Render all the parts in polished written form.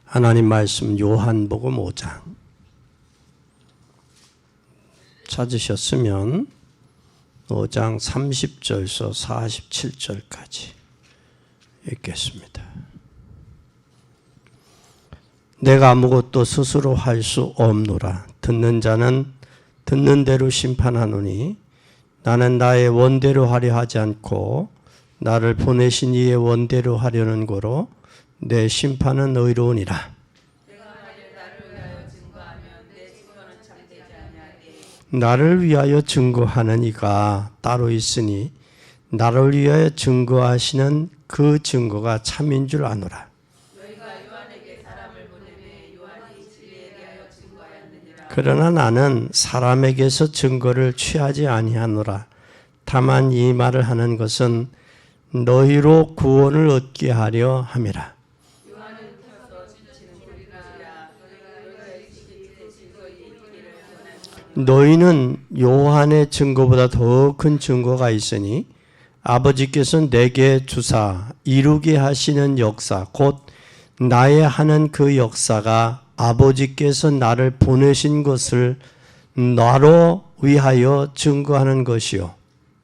하나님 말씀 요한복음 5장 찾으셨으면 5장 30절에서 47절까지 읽겠습니다. 내가 아무것도 스스로 할 수 없노라. 듣는 자는 듣는 대로 심판하노니 나는 나의 원대로 하려 하지 않고 나를 보내신 이의 원대로 하려는 거로 내 심판은 의로우니라. 나를 위하여 증거하는 이가 따로 있으니 나를 위하여 증거하시는 그 증거가 참인 줄 아노라. 그러나 나는 사람에게서 증거를 취하지 아니하노라. 다만 이 말을 하는 것은 너희로 구원을 얻게 하려 함이라. 너희는 요한의 증거보다 더 큰 증거가 있으니 아버지께서 내게 주사 이루게 하시는 역사 곧 나의 하는 그 역사가 아버지께서 나를 보내신 것을 나로 위하여 증거하는 것이요.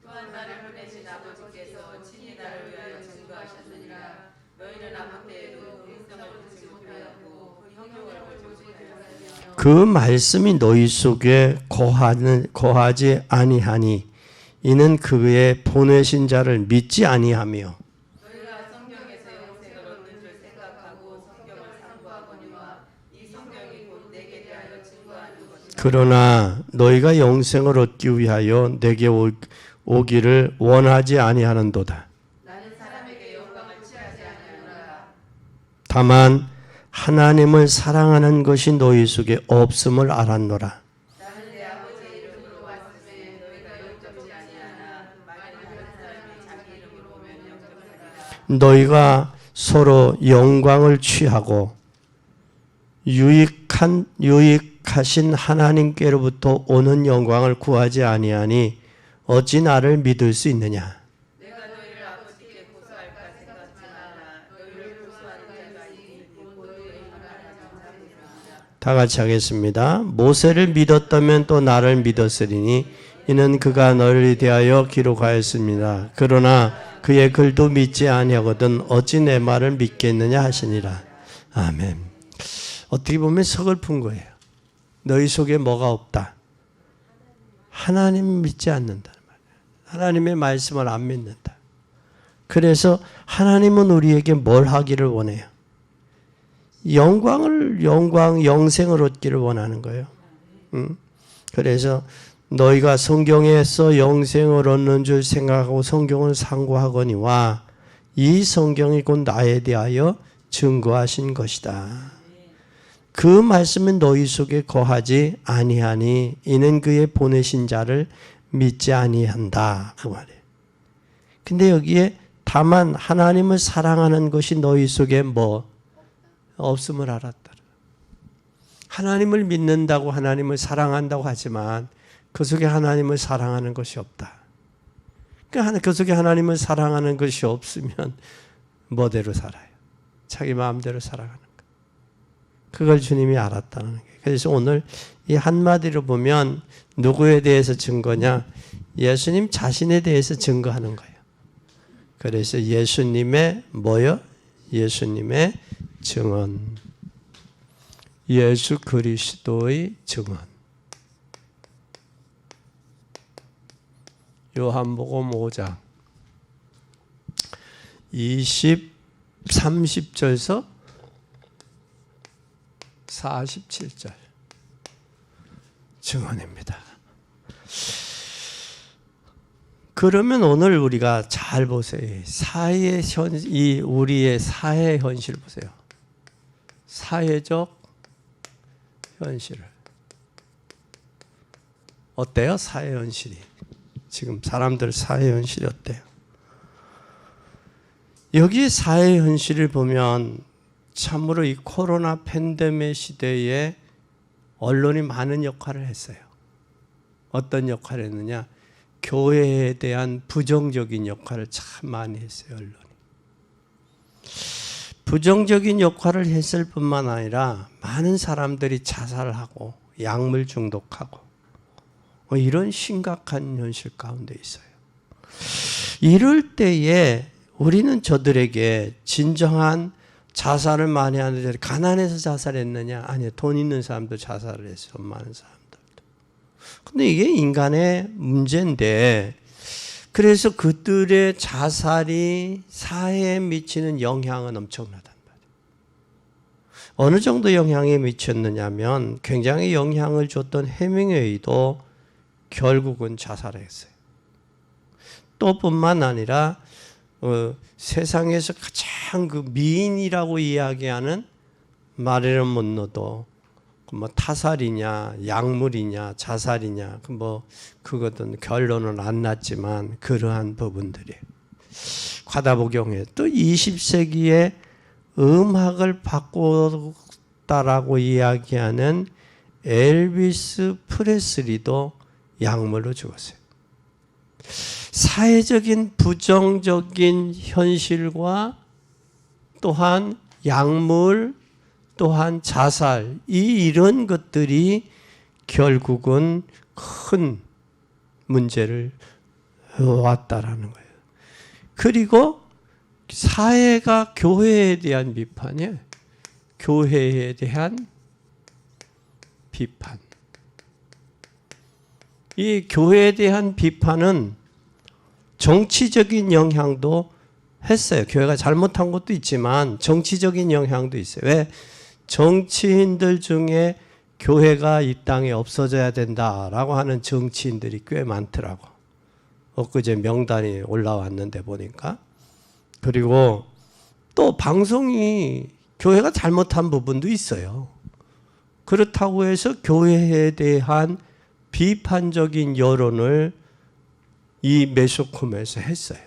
또한 나를 보내신 아버지께서 친히 나를 위하여 증거하셨느니라. 너희는 아무 때에도 영생을 보지 못하였고 그 형용을 보지 못하였으며 그 말씀이 너희 속에 거하지 아니하니 이는 그의 보내신 자를 믿지 아니하며 너희가 성경에서 영생을 얻는 줄 생각하고 성경을 상고하거니와 이 성경이 곧 내게 대하여 증거하는 것이다. 그러나 너희가 영생을 얻기 위하여 내게 오기를 원하지 아니하는도다. 나는 사람에게 영광을 취하지 아니하노라. 다만 하나님을 사랑하는 것이 너희 속에 없음을 알았노라. 나는 내 아버지의 이름으로 왔으면 너희가 영접지 아니하나 만일 다른 사람이 자기 이름으로 오면 영접하리라. 너희가 서로 영광을 취하고 유익하신 하나님께로부터 오는 영광을 구하지 아니하니 어찌 나를 믿을 수 있느냐? 내가 너희를 아버지께 고소할까 생각지 마라. 너희를 고소하는 자가 있으니 곧 너희의 하나님 감사합니다. 다 같이 하겠습니다. 모세를 믿었다면 또 나를 믿었으리니 이는 그가 너를 대하여 기록하였습니다. 그러나 그의 글도 믿지 아니하거든 어찌 내 말을 믿겠느냐 하시니라. 아멘. 어떻게 보면 서글픈 거예요. 너희 속에 뭐가 없다? 하나님 믿지 않는다는 말이에요. 하나님의 말씀을 안 믿는다. 그래서 하나님은 우리에게 뭘 하기를 원해요? 영생을 얻기를 원하는 거예요. 그래서 너희가 성경에서 영생을 얻는 줄 생각하고 성경을 상고하거니와 이 성경이 곧 나에 대하여 증거하신 것이다. 그 말씀은 너희 속에 거하지 아니하니 이는 그의 보내신 자를 믿지 아니한다. 그 말이에요. 근데 여기에 다만 하나님을 사랑하는 것이 너희 속에 없음을 알았다. 하나님을 믿는다고 하나님을 사랑한다고 하지만 그 속에 하나님을 사랑하는 것이 없다. 그러니까 그 속에 하나님을 사랑하는 것이 없으면 뭐대로 살아요? 자기 마음대로 살아가는 거. 그걸 주님이 알았다는 거예요. 그래서 오늘 이 한마디로 보면 누구에 대해서 증거냐? 예수님 자신에 대해서 증거하는 거예요. 그래서 예수님의 뭐요? 예수님의 증언. 예수 그리스도의 증언. 요한복음 5장 30절에서 47절 증언입니다. 그러면 오늘 우리가 잘 보세요. 우리의 사회 현실 보세요. 사회적 현실을. 어때요? 사회 현실이. 지금 사람들 사회 현실이 어때요? 여기 사회 현실을 보면 참으로 이 코로나 팬데믹 시대에 언론이 많은 역할을 했어요. 어떤 역할을 했느냐? 교회에 대한 부정적인 역할을 참 많이 했어요, 언론이. 부정적인 역할을 했을 뿐만 아니라 많은 사람들이 자살을 하고 약물 중독하고 이런 심각한 현실 가운데 있어요. 이럴 때에 우리는 저들에게 진정한 자살을 많이 하는데 가난해서 자살했느냐? 아니요. 돈 있는 사람도 자살을 했어요. 많은 사람들도. 근데 이게 인간의 문제인데 그래서 그들의 자살이 사회에 미치는 영향은 엄청나단 말이에요. 어느 정도 영향이 미쳤느냐면 굉장히 영향을 줬던 해밍웨이도 결국은 자살했어요. 또 뿐만 아니라 세상에서 가장 그 미인이라고 이야기하는 마릴린 먼로도 뭐 타살이냐, 약물이냐, 자살이냐, 그것은 결론은 안 났지만 그러한 부분들이 과다복용해. 또 20세기에 음악을 바꿨다라고 이야기하는 엘비스 프레슬리도 약물로 죽었어요. 사회적인 부정적인 현실과 또한 약물, 또한 자살, 이런 것들이 결국은 큰 문제를 왔다라는 거예요. 그리고 사회가 교회에 대한 비판이에요. 교회에 대한 비판. 이 교회에 대한 비판은 정치적인 영향도 했어요. 교회가 잘못한 것도 있지만 정치적인 영향도 있어요. 왜? 정치인들 중에 교회가 이 땅에 없어져야 된다라고 하는 정치인들이 꽤 많더라고. 엊그제 명단이 올라왔는데 보니까. 그리고 또 방송이 교회가 잘못한 부분도 있어요. 그렇다고 해서 교회에 대한 비판적인 여론을 이 매스컴에서 했어요.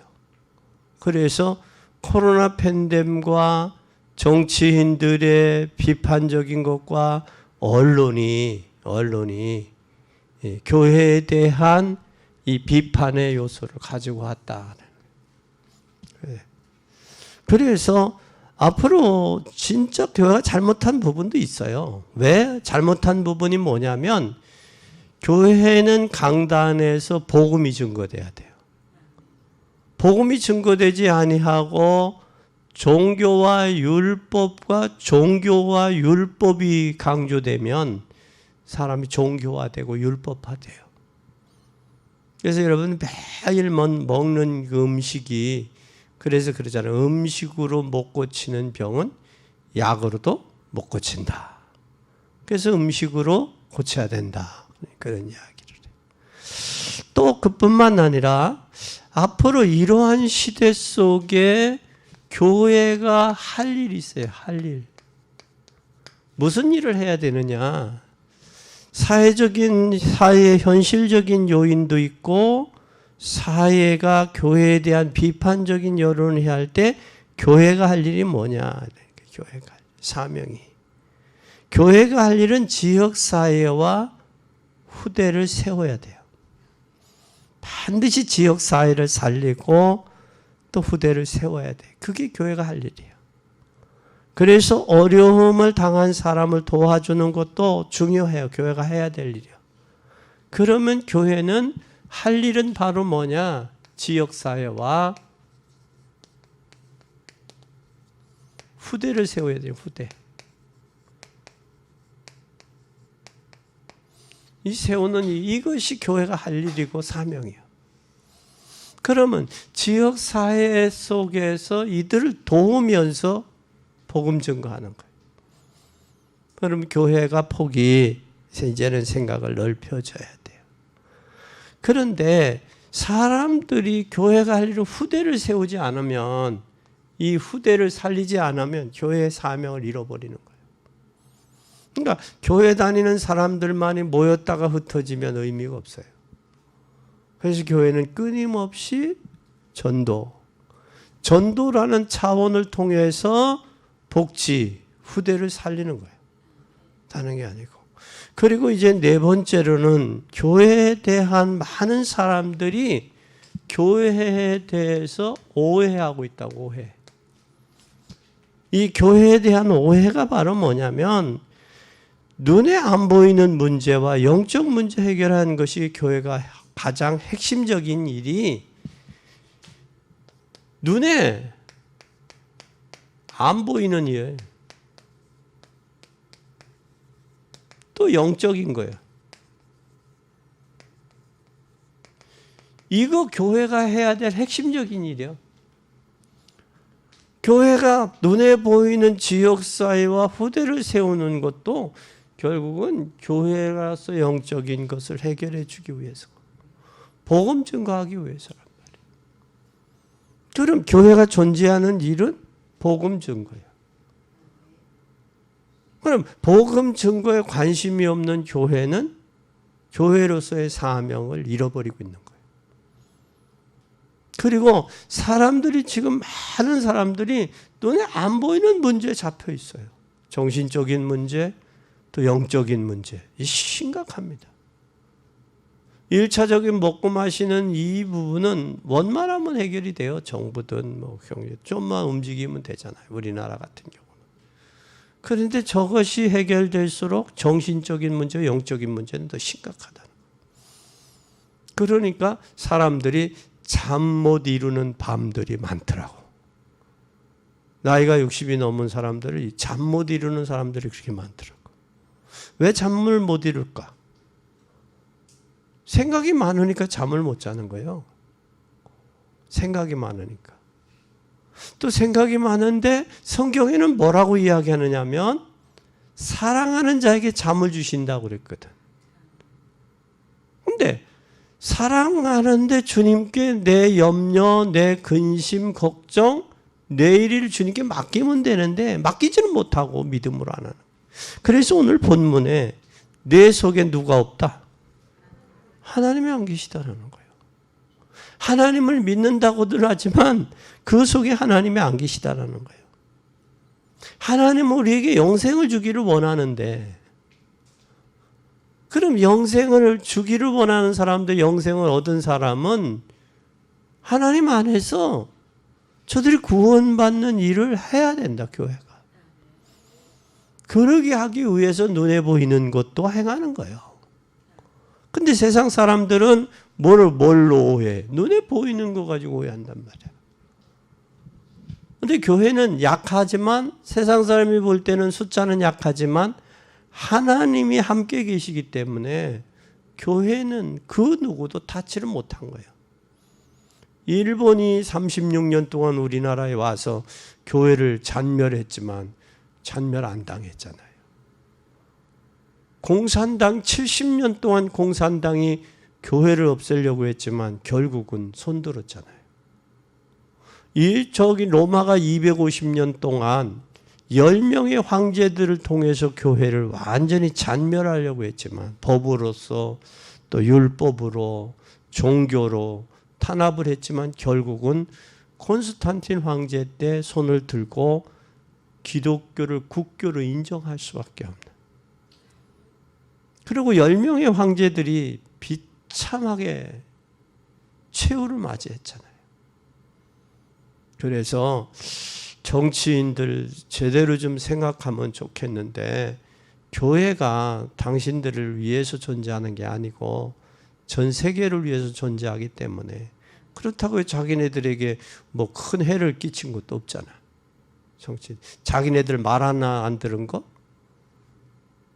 그래서 코로나 팬데믹과 정치인들의 비판적인 것과 언론이 교회에 대한 이 비판의 요소를 가지고 왔다. 그래서 앞으로 진짜 교회가 잘못한 부분도 있어요. 왜? 잘못한 부분이 뭐냐면 교회는 강단에서 복음이 증거돼야 돼요. 복음이 증거되지 아니하고 종교와 율법이 강조되면 사람이 종교화되고 율법화돼요. 그래서 여러분 매일 먹는 그 음식이 그래서 그러잖아요. 음식으로 못 고치는 병은 약으로도 못 고친다. 그래서 음식으로 고쳐야 된다. 그런 이야기를 해요. 또 그뿐만 아니라 앞으로 이러한 시대 속에 교회가 할 일이 있어요. 할 일. 무슨 일을 해야 되느냐. 사회의 현실적인 요인도 있고 사회가 교회에 대한 비판적인 여론을 해야 할 때 교회가 할 일이 뭐냐. 교회가 사명이. 교회가 할 일은 지역사회와 후대를 세워야 돼요. 반드시 지역사회를 살리고 또 후대를 세워야 돼. 그게 교회가 할 일이에요. 그래서 어려움을 당한 사람을 도와주는 것도 중요해요. 교회가 해야 될 일이에요. 그러면 교회는 할 일은 바로 뭐냐? 지역사회와 후대를 세워야 돼요. 후대. 이 세우는 이것이 교회가 할 일이고 사명이에요. 그러면 지역사회 속에서 이들을 도우면서 복음 증거하는 거예요. 그러면 교회가 폭이 이제는 생각을 넓혀져야 돼요. 그런데 사람들이 교회가 할 일은 후대를 세우지 않으면 이 후대를 살리지 않으면 교회의 사명을 잃어버리는 거예요. 그러니까 교회 다니는 사람들만이 모였다가 흩어지면 의미가 없어요. 그래서 교회는 끊임없이 전도라는 차원을 통해서 복지, 후대를 살리는 거예요. 다른 게 아니고. 그리고 이제 네 번째로는 교회에 대한 많은 사람들이 교회에 대해서 오해하고 있다고 오해. 이 교회에 대한 오해가 바로 뭐냐면 눈에 안 보이는 문제와 영적 문제 해결하는 것이 교회가 가장 핵심적인 일이 눈에 안 보이는 일, 또 영적인 거예요. 이거 교회가 해야 될 핵심적인 일이에요. 교회가 눈에 보이는 지역사회와 후대를 세우는 것도 결국은 교회라서 영적인 것을 해결해 주기 위해서, 복음 증거하기 위해서란 말이에요. 그럼 교회가 존재하는 일은 복음 증거예요. 그럼 복음 증거에 관심이 없는 교회는 교회로서의 사명을 잃어버리고 있는 거예요. 그리고 사람들이 지금 많은 사람들이 눈에 안 보이는 문제에 잡혀 있어요. 정신적인 문제, 또 영적인 문제. 이 심각합니다. 1차적인 먹고 마시는 이 부분은 원만하면 해결이 돼요. 정부든 뭐 경제 좀만 움직이면 되잖아요. 우리나라 같은 경우는. 그런데 저것이 해결될수록 정신적인 문제, 영적인 문제는 더 심각하다는 거예요. 그러니까 사람들이 잠 못 이루는 밤들이 많더라고. 나이가 60이 넘은 사람들이 잠 못 이루는 사람들이 그렇게 많더라고. 왜 잠을 못 이룰까? 생각이 많으니까 잠을 못 자는 거예요. 생각이 많으니까. 또 생각이 많은데 성경에는 뭐라고 이야기하느냐면 사랑하는 자에게 잠을 주신다고 그랬거든. 근데 사랑하는데 주님께 내 염려, 내 근심, 걱정, 내일을 주님께 맡기면 되는데 맡기지는 못하고 믿음으로 안 하는. 그래서 오늘 본문에 내 속에 누가 없다? 하나님이 안 계시다라는 거예요. 하나님을 믿는다고들 하지만 그 속에 하나님이 안 계시다라는 거예요. 하나님은 우리에게 영생을 주기를 원하는데, 그럼 영생을 주기를 원하는 사람들, 영생을 얻은 사람은 하나님 안에서 저들이 구원받는 일을 해야 된다, 교회가. 그러게 하기 위해서 눈에 보이는 것도 행하는 거예요. 근데 세상 사람들은 뭘로 오해해? 눈에 보이는 거 가지고 오해한단 말이야. 근데 교회는 약하지만, 세상 사람이 볼 때는 숫자는 약하지만 하나님이 함께 계시기 때문에 교회는 그 누구도 닿지를 못한 거예요. 일본이 36년 동안 우리나라에 와서 교회를 잔멸했지만 잔멸 안 당했잖아요. 공산당 70년 동안 공산당이 교회를 없애려고 했지만 결국은 손들었잖아요. 저기 로마가 250년 동안 10명의 황제들을 통해서 교회를 완전히 잔멸하려고 했지만 법으로서 또 율법으로 종교로 탄압을 했지만 결국은 콘스탄틴 황제 때 손을 들고 기독교를 국교로 인정할 수밖에 없는. 그리고 10명의 황제들이 비참하게 최후를 맞이했잖아요. 그래서 정치인들 제대로 좀 생각하면 좋겠는데, 교회가 당신들을 위해서 존재하는 게 아니고 전 세계를 위해서 존재하기 때문에, 그렇다고 자기네들에게 뭐 큰 해를 끼친 것도 없잖아. 정치인 자기네들 말 하나 안 들은 거?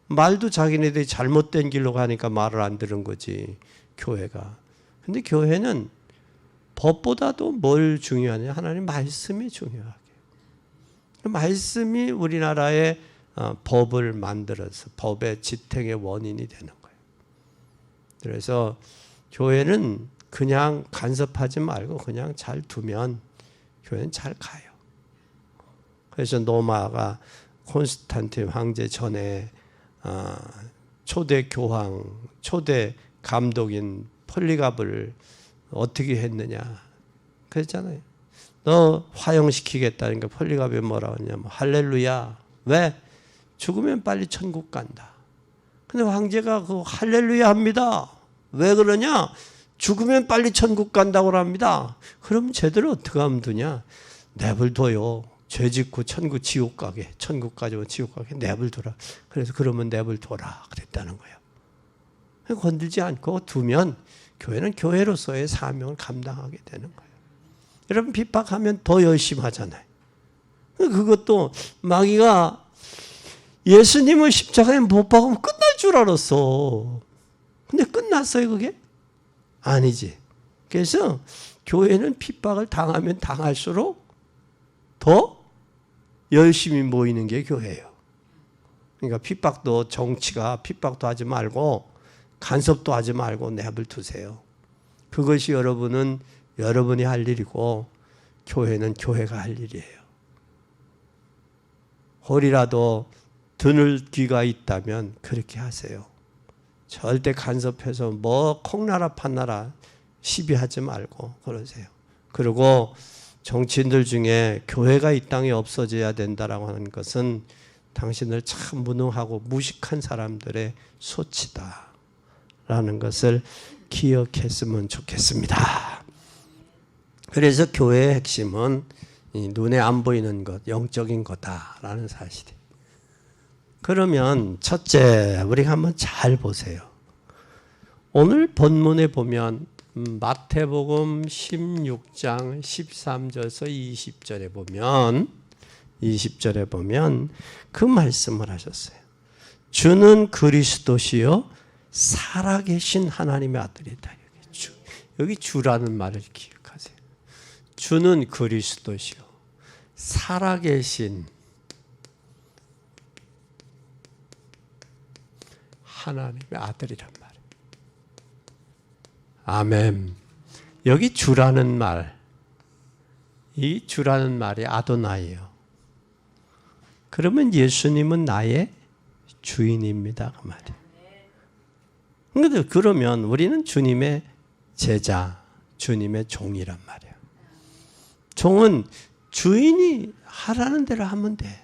말도 자기네들이 잘못된 길로 가니까 말을 안 들은 거지, 교회가. 근데 교회는 법보다도 뭘 중요하냐? 하나님 말씀이 중요하게. 그 말씀이 우리나라의 법을 만들어서 법의 지탱의 원인이 되는 거예요. 그래서 교회는 그냥 간섭하지 말고 그냥 잘 두면 교회는 잘 가요. 그래서 로마가 콘스탄틴 황제 전에 초대 교황, 초대 감독인 폴리갑을 어떻게 했느냐 그랬잖아요. 너 화형시키겠다니까 폴리갑이 뭐라고 했냐면 할렐루야. 왜? 죽으면 빨리 천국 간다. 근데 황제가 그 할렐루야 합니다. 왜 그러냐? 죽으면 빨리 천국 간다고 합니다. 그럼 쟤들을 어떻게 하면 되냐? 내버려둬요. 죄 짓고 천국 지옥 가게, 천국 가지고 지옥 가게 내버려둬라. 그래서 그러면 내버려둬라 그랬다는 거예요. 건들지 않고 두면 교회는 교회로서의 사명을 감당하게 되는 거예요. 여러분 핍박하면 더 열심히 하잖아요. 그것도 마귀가 예수님을 십자가에 못 박으면 끝날 줄 알았어. 근데 끝났어요 그게? 아니지. 그래서 교회는 핍박을 당하면 당할수록 더 열심히 모이는 게 교회예요. 그러니까 핍박도 정치가 핍박도 하지 말고 간섭도 하지 말고 내버려두세요. 그것이 여러분이 할 일이고 교회는 교회가 할 일이에요. 혹이라도 드늘 귀가 있다면 그렇게 하세요. 절대 간섭해서 뭐 콩나라 판나라 시비하지 말고 그러세요. 그리고 정치인들 중에 교회가 이 땅에 없어져야 된다라고 하는 것은 당신들 참 무능하고 무식한 사람들의 소치다라는 것을 기억했으면 좋겠습니다. 그래서 교회의 핵심은 이 눈에 안 보이는 것, 영적인 거다라는 사실이. 그러면 첫째, 우리가 한번 잘 보세요. 오늘 본문에 보면 마태복음 16장 13절에서 20절에 보면 그 말씀을 하셨어요. 주는 그리스도시요 살아계신 하나님의 아들이다. 여기 주라는 말을 기억하세요. 주는 그리스도시요 살아계신 하나님의 아들이란 말이에요. 아멘. 여기 주라는 말, 이 주라는 말이 아도나이예요. 그러면 예수님은 나의 주인입니다. 그 말이에요. 그런데 그러면 우리는 주님의 제자, 주님의 종이란 말이에요. 종은 주인이 하라는 대로 하면 돼.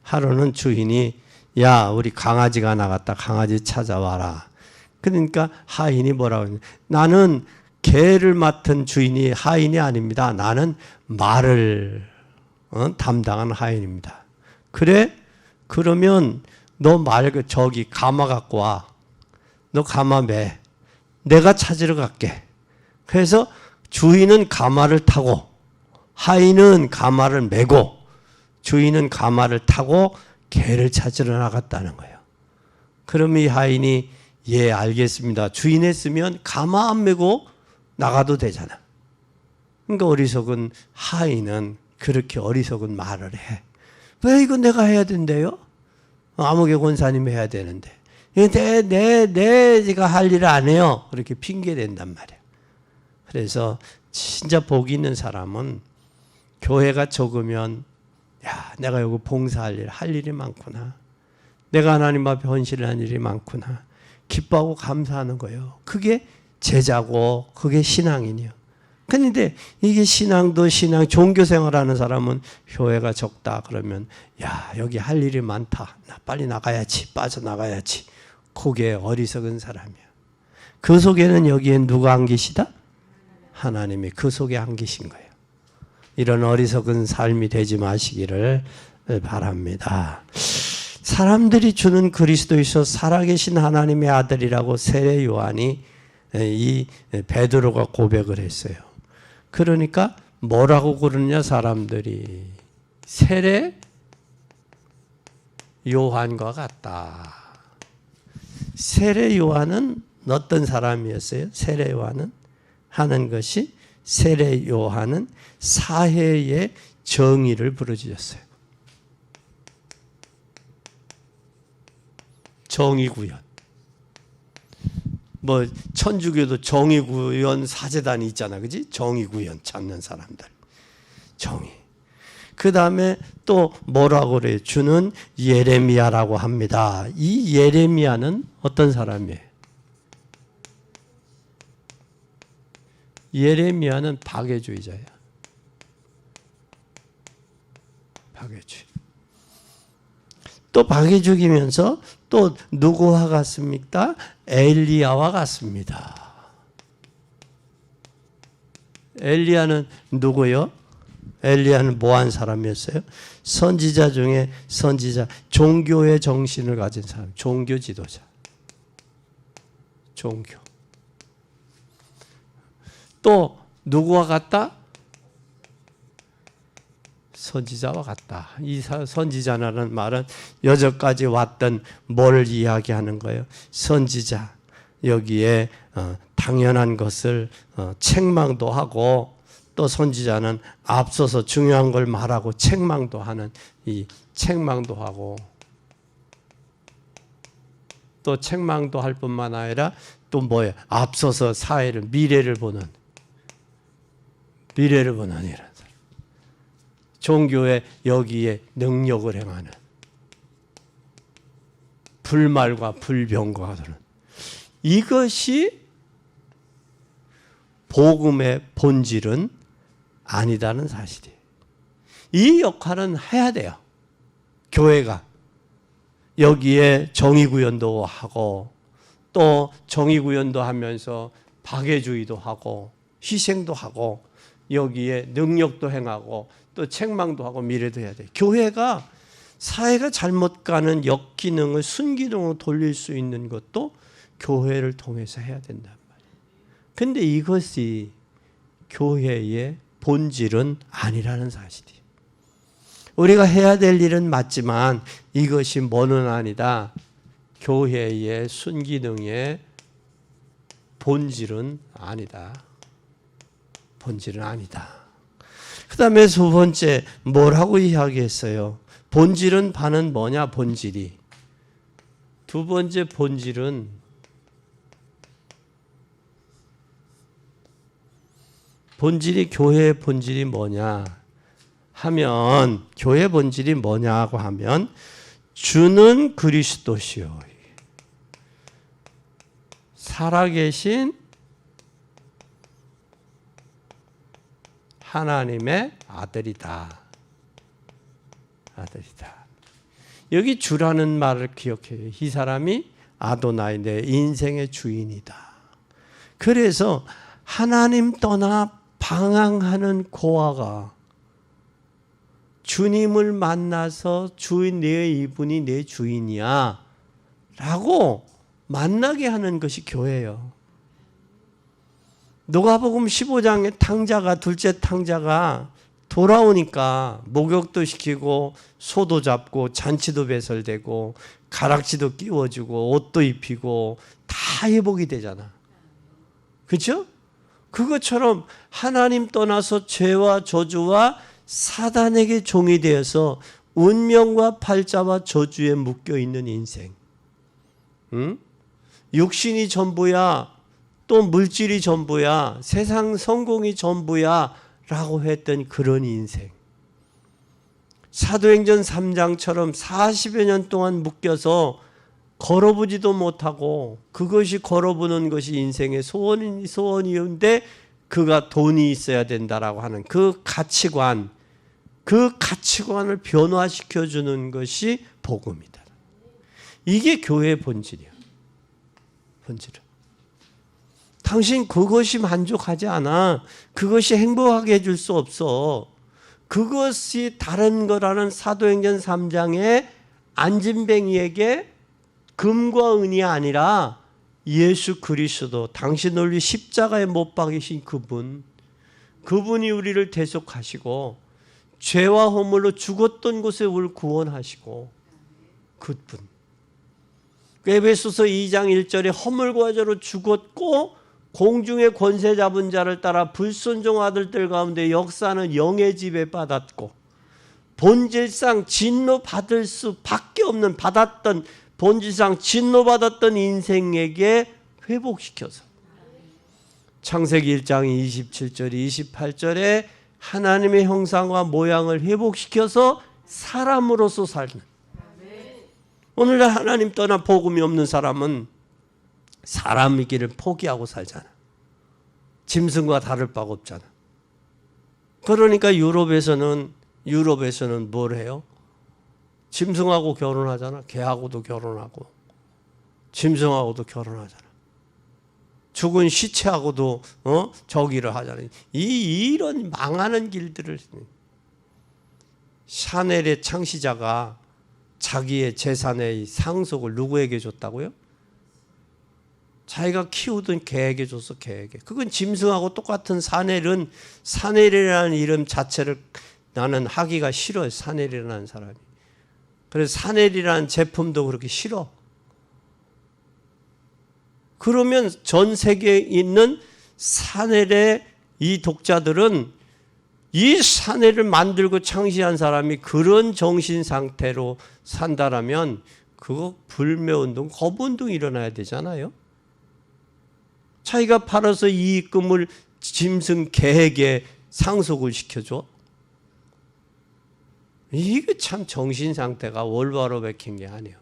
하루는 주인이 야 우리 강아지가 나갔다. 강아지 찾아와라. 그러니까 하인이 뭐라고 하냐. 나는 개를 맡은 주인이 하인이 아닙니다. 나는 말을 담당한 하인입니다. 그래? 그러면 너 저기 가마 갖고 와. 너 가마 매. 내가 찾으러 갈게. 그래서 주인은 가마를 타고 하인은 가마를 메고 주인은 가마를 타고 개를 찾으러 나갔다는 거예요. 그럼 이 하인이 예 알겠습니다. 주인 했으면 가마 안 메고 나가도 되잖아. 그러니까 어리석은 하인은 그렇게 어리석은 말을 해. 왜 이거 내가 해야 된대요? 아무개 권사님이 해야 되는데. 제가 할 일을 안 해요. 그렇게 핑계 댄단 말이에요. 그래서 진짜 복 있는 사람은 교회가 적으면 야, 내가 여기 봉사할 할 일이 많구나. 내가 하나님 앞에 헌신할 일이 많구나. 기뻐하고 감사하는 거예요. 그게 제자고 그게 신앙이에요. 그런데 이게 종교 생활하는 사람은 교회가 적다 그러면 야 여기 할 일이 많다. 나 빨리 나가야지. 빠져나가야지. 그게 어리석은 사람이야. 그 속에는 여기에 누가 안 계시다? 하나님이 그 속에 안 계신 거예요. 이런 어리석은 삶이 되지 마시기를 바랍니다. 사람들이 주는 그리스도이셔 살아계신 하나님의 아들이라고 세례 요한이 이 베드로가 고백을 했어요. 그러니까 뭐라고 그러냐 사람들이 세례 요한과 같다. 세례 요한은 어떤 사람이었어요? 세례 요한은 하는 것이 세례 요한은 사회의 정의를 부르짖었어요. 정의구현. 뭐 천주교도 정의구현 사제단이 있잖아, 그지? 정의구현 찾는 사람들. 정의. 그 다음에 또 뭐라고 그래요? 주는 예레미야라고 합니다. 이 예레미야는 어떤 사람이에요? 예레미야는 박애주의자야. 박애주의. 또 박애주의면서 또 누구와 같습니까? 엘리야와 같습니다. 엘리야는 누구요? 엘리야는 뭐한 사람이었어요? 선지자 중에 선지자, 종교의 정신을 가진 사람, 종교 지도자. 종교. 또 누구와 같다? 선지자와 같다. 이 선지자라는 말은 여태까지 왔던 뭘 이야기하는 거예요? 선지자. 여기에 당연한 것을 책망도 하고, 또 선지자는 앞서서 중요한 걸 말하고 책망도 하는, 이 책망도 하고, 또 책망도 할 뿐만 아니라 또 뭐예요? 앞서서 사회를, 미래를 보는 이런 사람. 종교의 여기에 능력을 행하는, 불말과 불병과 하는, 이것이 복음의 본질은 아니다는 사실이에요. 이 역할은 해야 돼요. 교회가 여기에 정의구현도 하고, 또 정의구현도 하면서 박애주의도 하고 희생도 하고 여기에 능력도 행하고 또 책망도 하고 미래도 해야 돼요. 교회가 사회가 잘못 가는 역기능을 순기능으로 돌릴 수 있는 것도 교회를 통해서 해야 된단 말이에요. 근데 이것이 교회의 본질은 아니라는 사실이에요. 우리가 해야 될 일은 맞지만 이것이 뭐는 아니다. 교회의 순기능의 본질은 아니다. 본질은 아니다. 그 다음에 두 번째 뭐라고 이야기했어요? 본질은 반은 뭐냐? 본질이. 두 번째 본질은 교회의 본질이 뭐냐 하면, 교회의 본질이 뭐냐고 하면 주는 그리스도시요 살아계신 하나님의 아들이다. 아들이다. 여기 주라는 말을 기억해요. 이 사람이 아도나이, 내 인생의 주인이다. 그래서 하나님 떠나 방황하는 고아가 주님을 만나서 주인, 이분이 내 주인이야 라고 만나게 하는 것이 교회예요. 누가복음 15장의 탕자가, 둘째 탕자가 돌아오니까 목욕도 시키고 소도 잡고 잔치도 배설되고 가락지도 끼워주고 옷도 입히고 다 회복이 되잖아. 그렇죠? 그것처럼 하나님 떠나서 죄와 저주와 사단에게 종이 되어서 운명과 팔자와 저주에 묶여있는 인생. 응? 육신이 전부야, 또 물질이 전부야, 세상 성공이 전부야 라고 했던 그런 인생. 사도행전 3장처럼 40여 년 동안 묶여서 걸어보지도 못하고, 그것이 걸어보는 것이 인생의 소원이었는데 그가 돈이 있어야 된다라고 하는 그 가치관, 그 가치관을 변화시켜주는 것이 복음이다. 이게 교회의 본질이야. 본질은. 당신 그것이 만족하지 않아. 그것이 행복하게 해줄 수 없어. 그것이 다른 거라는 사도행전 3장의 안진뱅이에게 금과 은이 아니라 예수 그리스도, 당신을 위해 십자가에 못 박이신 그분이 우리를 대속하시고 죄와 허물로 죽었던 곳에 우리를 구원하시고 그분. 에베소서 2장 1절에 허물과 죄로 죽었고 공중의 권세 잡은 자를 따라 불순종 아들들 가운데 역사는 영의 지배 받았고, 본질상 진노 받을 수밖에 없는, 받았던 본질상 진노 받았던 인생에게 회복시켜서 창세기 1장 27절 28절에 하나님의 형상과 모양을 회복시켜서 사람으로서 살는. 오늘날 하나님 떠나 복음이 없는 사람은 사람이기를 포기하고 살잖아. 짐승과 다를 바가 없잖아. 그러니까 유럽에서는 뭘 해요? 짐승하고 결혼하잖아. 개하고도 결혼하고 짐승하고도 결혼하잖아. 죽은 시체하고도 저기를 하잖아. 이런 망하는 길들을 샤넬의 창시자가 자기의 재산의 상속을 누구에게 줬다고요? 자기가 키우던 개에게 줬어, 개에게. 그건 짐승하고 똑같은 샤넬은 샤넬이라는 이름 자체를 나는 하기가 싫어요. 샤넬이라는 사람이. 그래서 샤넬이라는 제품도 그렇게 싫어. 그러면 전 세계에 있는 샤넬의 이 독자들은 이 샤넬을 만들고 창시한 사람이 그런 정신 상태로 산다라면 그거 불매운동, 거부운동 일어나야 되잖아요. 자기가 팔아서 이익금을 짐승 개에게 상속을 시켜줘. 이게 참 정신 상태가 올바로 박힌 게 아니에요.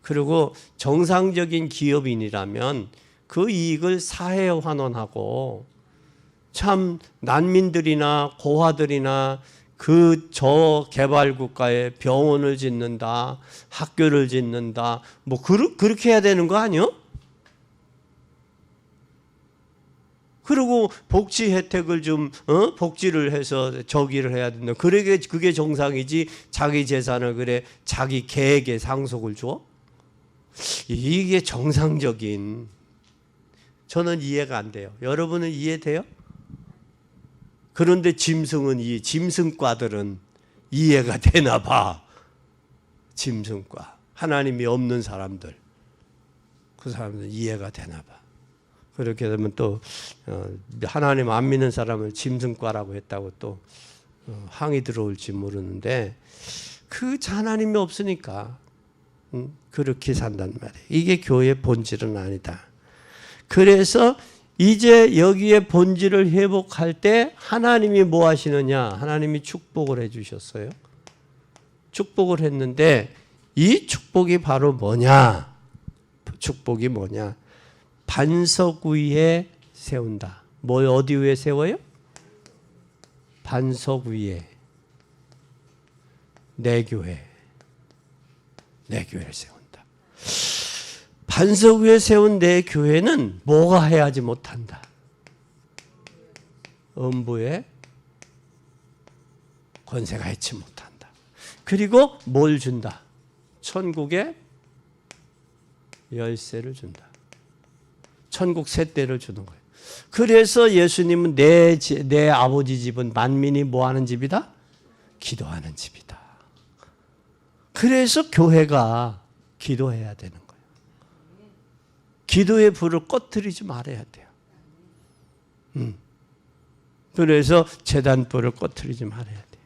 그리고 정상적인 기업인이라면 그 이익을 사회에 환원하고 참 난민들이나 고아들이나 그 저개발국가에 병원을 짓는다, 학교를 짓는다, 뭐 그렇게 해야 되는 거 아니요? 그리고 복지 혜택을 좀 복지를 해서 저기를 해야 된다. 그게 정상이지. 자기 재산을 그래 자기 개에게 상속을 줘? 이게 정상적인. 저는 이해가 안 돼요. 여러분은 이해돼요? 그런데 짐승과들은 이해가 되나 봐. 짐승과. 하나님이 없는 사람들. 그 사람들은 이해가 되나 봐. 그렇게 되면 또 하나님 안 믿는 사람을 짐승과라고 했다고 또 항의 들어올지 모르는데 그 하나님이 없으니까 그렇게 산단 말이에요. 이게 교회의 본질은 아니다. 그래서 이제 여기에 본질을 회복할 때 하나님이 뭐 하시느냐? 하나님이 축복을 해 주셨어요. 축복을 했는데 이 축복이 바로 뭐냐? 축복이 뭐냐? 반석 위에 세운다. 뭘 어디 위에 세워요? 반석 위에. 내 교회를 세운다. 반석 위에 세운 내 교회는 뭐가 해야지 못한다. 음부의 권세가 해치 못한다. 그리고 뭘 준다? 천국의 열쇠를 준다. 천국 셋대를 주는 거예요. 그래서 예수님은 내 아버지 집은 만민이 뭐 하는 집이다? 기도하는 집이다. 그래서 교회가 기도해야 되는 거예요. 기도의 불을 꺼뜨리지 말아야 돼요. 그래서 제단불을 꺼뜨리지 말아야 돼요.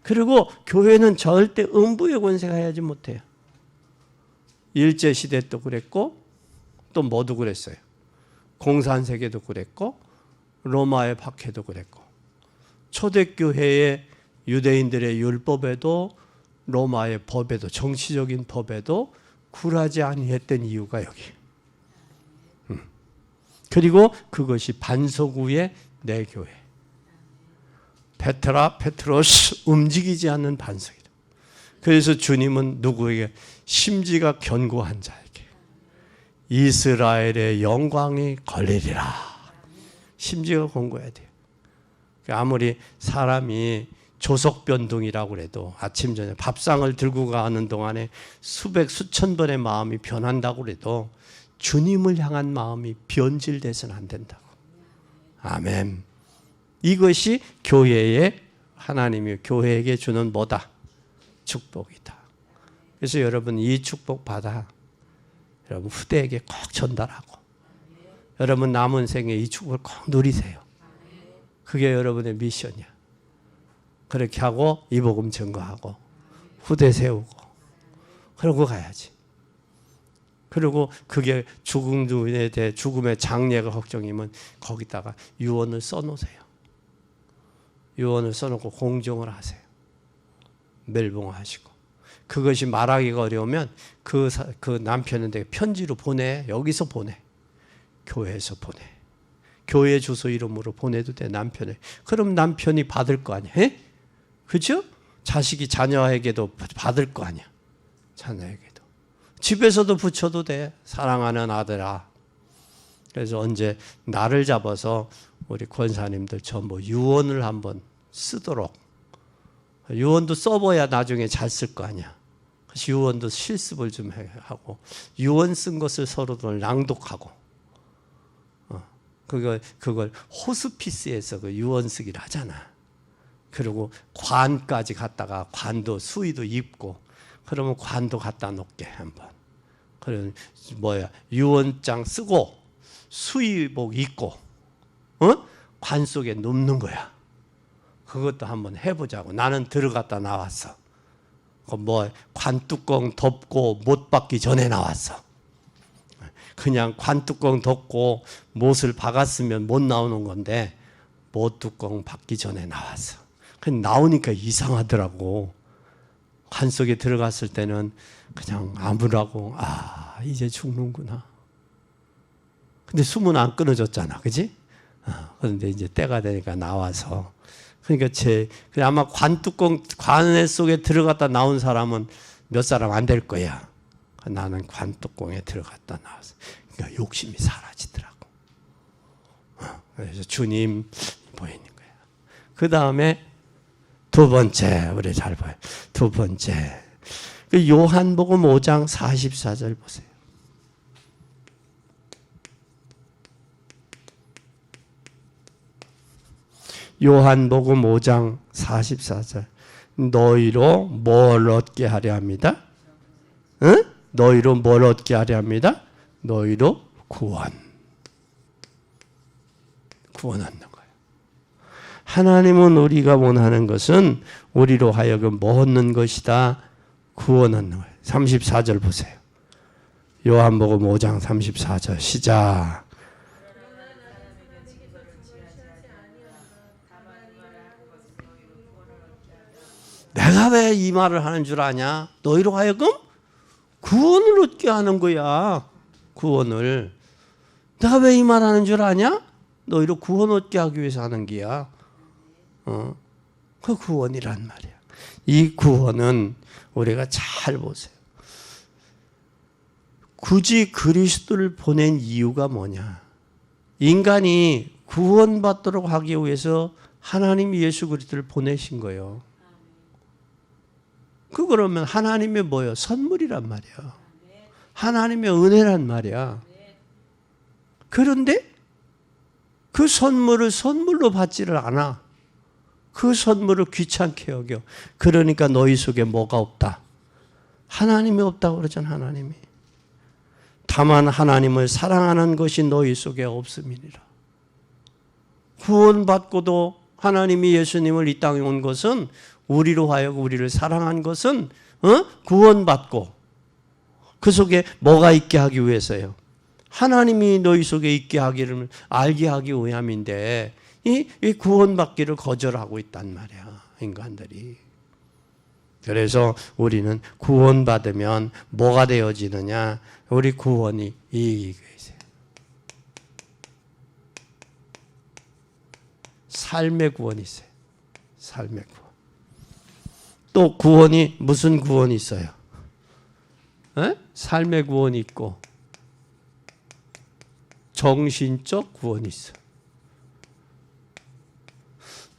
그리고 교회는 절대 음부의 권세가 해야지 못해요. 일제시대 도 그랬고 또 뭐도 그랬어요. 공산세계도 그랬고 로마의 박해도 그랬고 초대교회의 유대인들의 율법에도 로마의 법에도 정치적인 법에도 굴하지 아니했던 이유가 여기. 그리고 그것이 반석 위에 내 교회. 페트로스 움직이지 않는 반석이다. 그래서 주님은 누구에게? 심지가 견고한 자에게 이스라엘의 영광이 걸리리라. 심지가 견고해야 돼요. 아무리 사람이 조석 변동이라고 해도 아침 저녁 밥상을 들고 가는 동안에 수천 번의 마음이 변한다고 해도 주님을 향한 마음이 변질돼서는 안 된다고. 아멘. 이것이 교회의 하나님이 교회에게 주는 뭐다? 축복이다. 그래서 여러분 이 축복 받아 여러분 후대에게 꼭 전달하고 여러분 남은 생에 이 축복을 꼭 누리세요. 그게 여러분의 미션이야. 그렇게 하고 이 복음 증거하고 후대 세우고 그러고 가야지. 그리고 그게 죽음에 대해 죽음의 장례가 걱정이면 거기다가 유언을 써놓으세요. 유언을 써놓고 공정을 하세요. 멜봉하시고 그것이 말하기가 어려우면 그 남편한테 편지로 보내. 여기서 보내. 교회에서 보내. 교회 주소 이름으로 보내도 돼. 남편에. 그럼 남편이 받을 거 아니야. 에? 그렇죠? 자식이 자녀에게도 받을 거 아니야. 자녀에게도. 집에서도 붙여도 돼. 사랑하는 아들아. 그래서 언제 날을 잡아서 우리 권사님들 전부 유언을 한번 쓰도록 유언도 써봐야 나중에 잘 쓸 거 아니야. 그래서 유언도 실습을 좀 하고 유언 쓴 것을 서로들 낭독하고 그걸 호스피스에서 그 유언 쓰기를 하잖아. 그리고 관까지 갔다가 관도 수의도 입고 그러면 관도 갖다 놓게 한번. 그럼 유언장 쓰고 수의복 입고 관 속에 눕는 거야. 그것도 한번 해보자고. 나는 들어갔다 나왔어. 관뚜껑 덮고 못 받기 전에 나왔어. 그냥 관뚜껑 덮고 못을 박았으면 못 나오는 건데 못뚜껑 받기 전에 나왔어. 나오니까 이상하더라고. 관 속에 들어갔을 때는 그냥 아무라고 이제 죽는구나. 근데 숨은 안 끊어졌잖아, 그지? 그런데 이제 때가 되니까 나와서 그러니까 아마 관에 속에 들어갔다 나온 사람은 몇 사람 안 될 거야. 나는 관뚜껑에 들어갔다 나왔어. 그러니까 욕심이 사라지더라고. 그래서 주님 보이는 거야. 그 다음에 두 번째, 우리 잘 봐요. 두 번째. 그 요한복음 5장 44절 보세요. 요한복음 5장 44절. 너희로 뭘 얻게 하려 합니다? 응? 너희로 뭘 얻게 하려 합니다? 너희로 구원 얻는 거예요. 하나님은 우리가 원하는 것은 우리로 하여금 뭐 얻는 것이다? 구원 얻는 거예요. 34절 보세요. 요한복음 5장 34절 시작. 내가 왜 이 말을 하는 줄 아냐? 너희로 하여금 구원을 얻게 하는 거야. 구원을. 내가 왜 이 말 하는 줄 아냐? 너희로 구원 얻게 하기 위해서 하는 게야. 그 구원이란 말이야. 이 구원은 우리가 잘 보세요. 굳이 그리스도를 보낸 이유가 뭐냐? 인간이 구원받도록 하기 위해서 하나님이 예수 그리스도를 보내신 거예요. 그러면 하나님의 뭐예요? 선물이란 말이야. 하나님의 은혜란 말이야. 그런데 그 선물을 선물로 받지를 않아. 그 선물을 귀찮게 여겨. 그러니까 너희 속에 뭐가 없다? 하나님이 없다고 그러잖아. 하나님이. 다만 하나님을 사랑하는 것이 너희 속에 없음이니라. 구원받고도 하나님이 예수님을 이 땅에 온 것은 우리로 하여금 우리를 사랑한 것은 구원받고 그 속에 뭐가 있게 하기 위해서요. 하나님이 너희 속에 있게 하기를 알게 하기 위함인데 이 구원받기를 거절하고 있단 말이야. 인간들이. 그래서 우리는 구원받으면 뭐가 되어지느냐. 우리 구원이 이게 있어요. 삶의 구원이 있어요. 삶의 구원. 또 구원이 무슨 구원이 있어요? 삶의 구원이 있고 정신적 구원이 있어.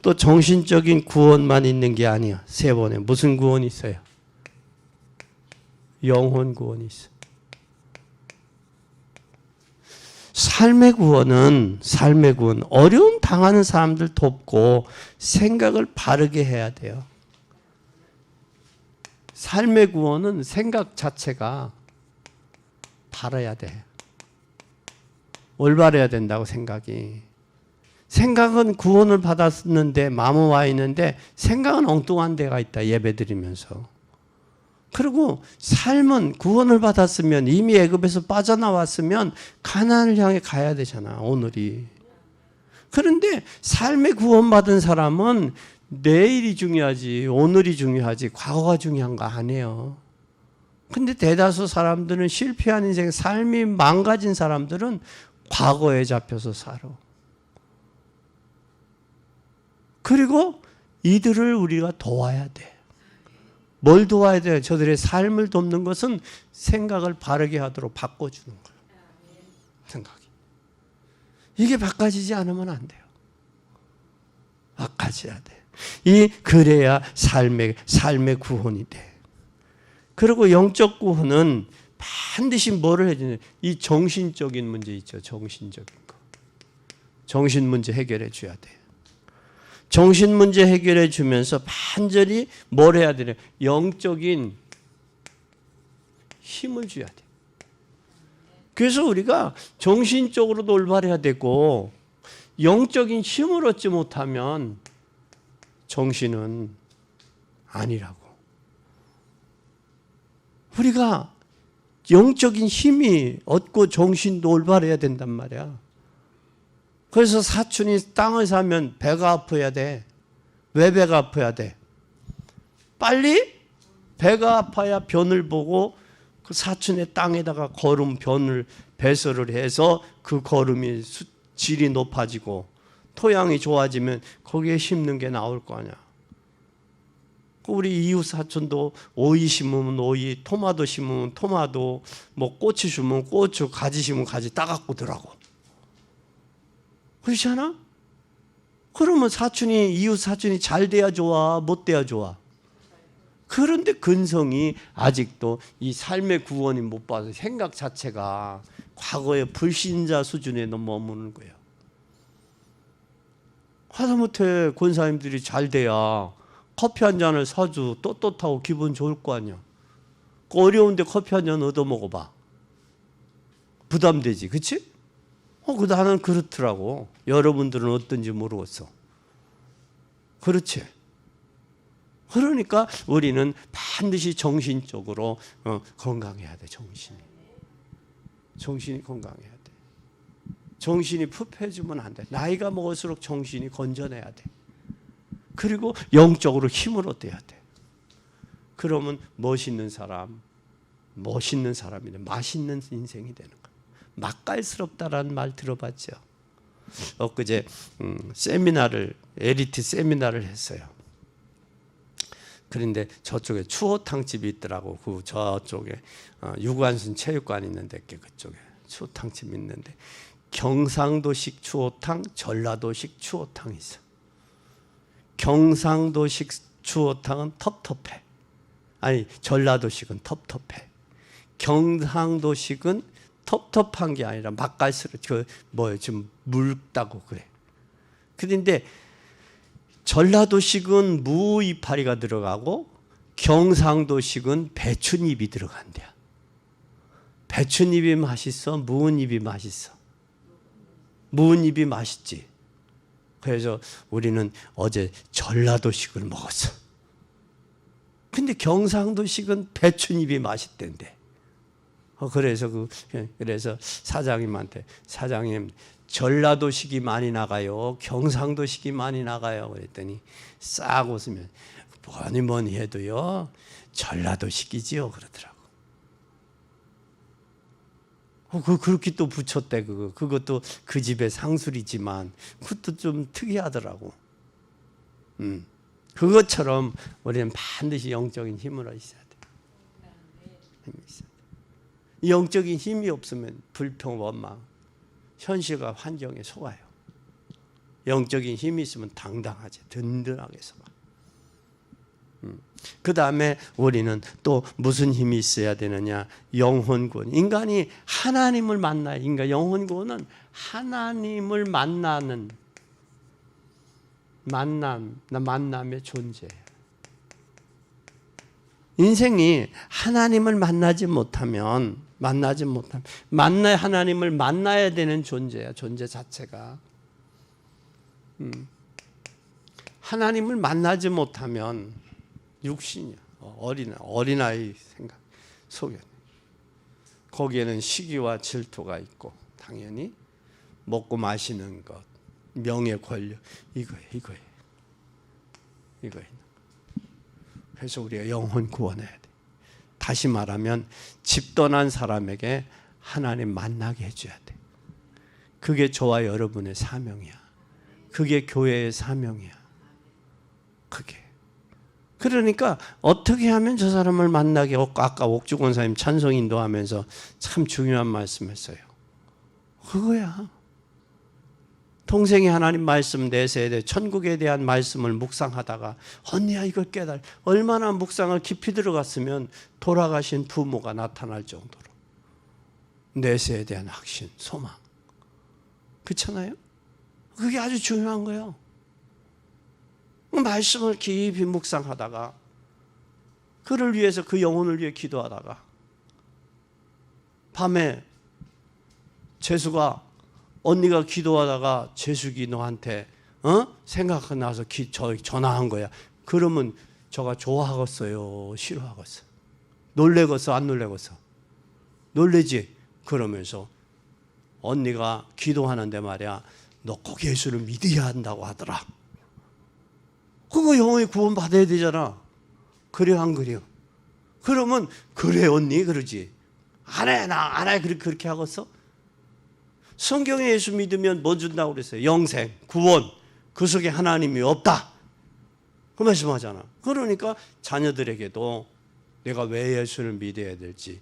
또 정신적인 구원만 있는 게 아니야. 세 번에 무슨 구원이 있어요? 영혼 구원이 있어. 삶의 구원, 어려움 당하는 사람들 돕고 생각을 바르게 해야 돼요. 삶의 구원은 생각 자체가 바라야 돼. 올바라야 된다고 생각이. 생각은 구원을 받았는데 마음 와 있는데 생각은 엉뚱한 데가 있다. 예배드리면서. 그리고 삶은 구원을 받았으면 이미 애굽에서 빠져나왔으면 가나안을 향해 가야 되잖아. 오늘이. 그런데 삶의 구원받은 사람은 내일이 중요하지 오늘이 중요하지 과거가 중요한 거 아니에요. 근데 대다수 사람들은 실패한 인생 삶이 망가진 사람들은 과거에 잡혀서 살아. 그리고 이들을 우리가 도와야 돼. 뭘 도와야 돼요? 저들의 삶을 돕는 것은 생각을 바르게 하도록 바꿔주는 거예요. 생각이. 이게 바꿔지지 않으면 안 돼요. 바꿔져야 돼. 그래야 삶의 구원이 돼. 그리고 영적 구원은 반드시 뭐를 해주냐? 이 정신적인 문제 있죠. 정신적인 거. 정신 문제 해결해 줘야 돼. 정신 문제 해결해 주면서 반절히 뭘 해야 되냐? 영적인 힘을 줘야 돼. 그래서 우리가 정신적으로도 올바해야 되고 영적인 힘을 얻지 못하면 정신은 아니라고. 우리가 영적인 힘이 얻고 정신도 올바해야 된단 말이야. 그래서 사촌이 땅을 사면 배가 아파야 돼. 왜 배가 아파야 돼? 빨리 배가 아파야 변을 보고 그 사촌의 땅에다가 변을 배설을 해서 그 거름이 질이 높아지고 토양이 좋아지면 거기에 심는 게 나올 거 아니야. 우리 이웃 사촌도 오이 심으면 오이, 토마토 심으면 토마토, 뭐 고추 심으면 고추, 가지 심으면 가지 따갖고 더라고. 그렇지 않아? 그러면 이웃 사촌이 잘 돼야 좋아, 못 돼야 좋아? 그런데 근성이 아직도 이 삶의 구원이 못 받아서 생각 자체가 과거의 불신자 수준에 머무는 거예요. 하다못해 권사님들이 잘 돼야 커피 한 잔을 사주 떳떳하고 기분 좋을 거 아니야. 어려운데 커피 한 잔 얻어 먹어봐. 부담되지, 그치? 나는 그렇더라고. 여러분들은 어떤지 모르겠어. 그렇지? 그러니까 우리는 반드시 정신적으로 건강해야 돼. 정신이 건강해야 돼. 정신이 푸폐해지면 안 돼. 나이가 먹을수록 정신이 건전해야 돼. 그리고 영적으로 힘을 얻어야 돼. 그러면 멋있는 사람이네. 맛있는 인생이 되는 거야. 맛깔스럽다라는 말 들어봤죠? 엊그제 에리트 세미나를 했어요. 그런데 저쪽에 추어탕집이 있더라고. 저쪽에 유관순 체육관 있는데 그쪽에 추어탕집이 있는데 경상도식 추어탕, 전라도식 추어탕이 있어. 경상도식 추어탕은 텁텁해. 아니 전라도식은 텁텁해. 경상도식은 텁텁한 게 아니라 맛깔스러. 좀 묽다고 그래. 그런데 전라도식은 무 이파리가 들어가고 경상도식은 배춧잎이 들어간대요. 배춧잎이 맛있어? 무은잎이 맛있어? 무은잎이 맛있지. 그래서 우리는 어제 전라도식을 먹었어. 근데 경상도식은 배춧잎이 맛있댄대. 그래서 사장님한테 사장님 전라도식이 많이 나가요? 경상도식이 많이 나가요? 그랬더니 싹 웃으면 뭐니 해도요 전라도식이지요 그러더라고. 그렇게 또 붙였대. 그것도 그 집의 상술이지만 그것도 좀 특이하더라고. 그것처럼 우리는 반드시 영적인 힘을 있어야 돼. 영적인 힘이 없으면 불평, 원망, 현실과 환경에 속아요. 영적인 힘이 있으면 당당하지, 든든하게 속아. 그 다음에 우리는 또 무슨 힘이 있어야 되느냐? 영혼구원. 인간이 하나님을 만나요. 영혼구원은 하나님을 만나는 만남의 존재예요. 인생이 하나님을 만나지 못하면 하나님을 만나야 되는 존재야. 존재 자체가. 하나님을 만나지 못하면 육신이야. 어린아이 생각 속에. 거기에는 시기와 질투가 있고 당연히 먹고 마시는 것, 명예, 권력 이거예요. 그래서 우리가 영혼 구원해야 돼. 다시 말하면 집 떠난 사람에게 하나님 만나게 해줘야 돼. 그게 저와 여러분의 사명이야. 그게 교회의 사명이야. 그게. 그러니까 어떻게 하면 저 사람을 만나게, 아까 옥주 권사님 찬송 인도하면서 참 중요한 말씀했어요. 그거야. 동생이 하나님 말씀 내세에 대해 천국에 대한 말씀을 묵상하다가 언니야 이걸 깨달 얼마나 묵상을 깊이 들어갔으면 돌아가신 부모가 나타날 정도로 내세에 대한 확신, 소망. 그렇잖아요? 그게 아주 중요한 거예요. 말씀을 깊이 묵상하다가 그를 위해서 그 영혼을 위해 기도하다가 밤에 재수가 언니가 기도하다가 재숙이 너한테 생각이 나서 전화한 거야. 그러면 저가 좋아하겠어요? 싫어하겠어? 놀래겠어? 안 놀래겠어? 놀래지? 그러면서 언니가 기도하는데 말이야 너 꼭 예수를 믿어야 한다고 하더라. 그거 영혼이 구원받아야 되잖아. 그래 안 그래요? 그러면 그래 언니 그러지. 안 해 나 안 해 그렇게 하겠어? 성경에 예수 믿으면 뭐 준다고 그랬어요? 영생, 구원, 그 속에 하나님이 없다. 그 말씀하잖아. 그러니까 자녀들에게도 내가 왜 예수를 믿어야 될지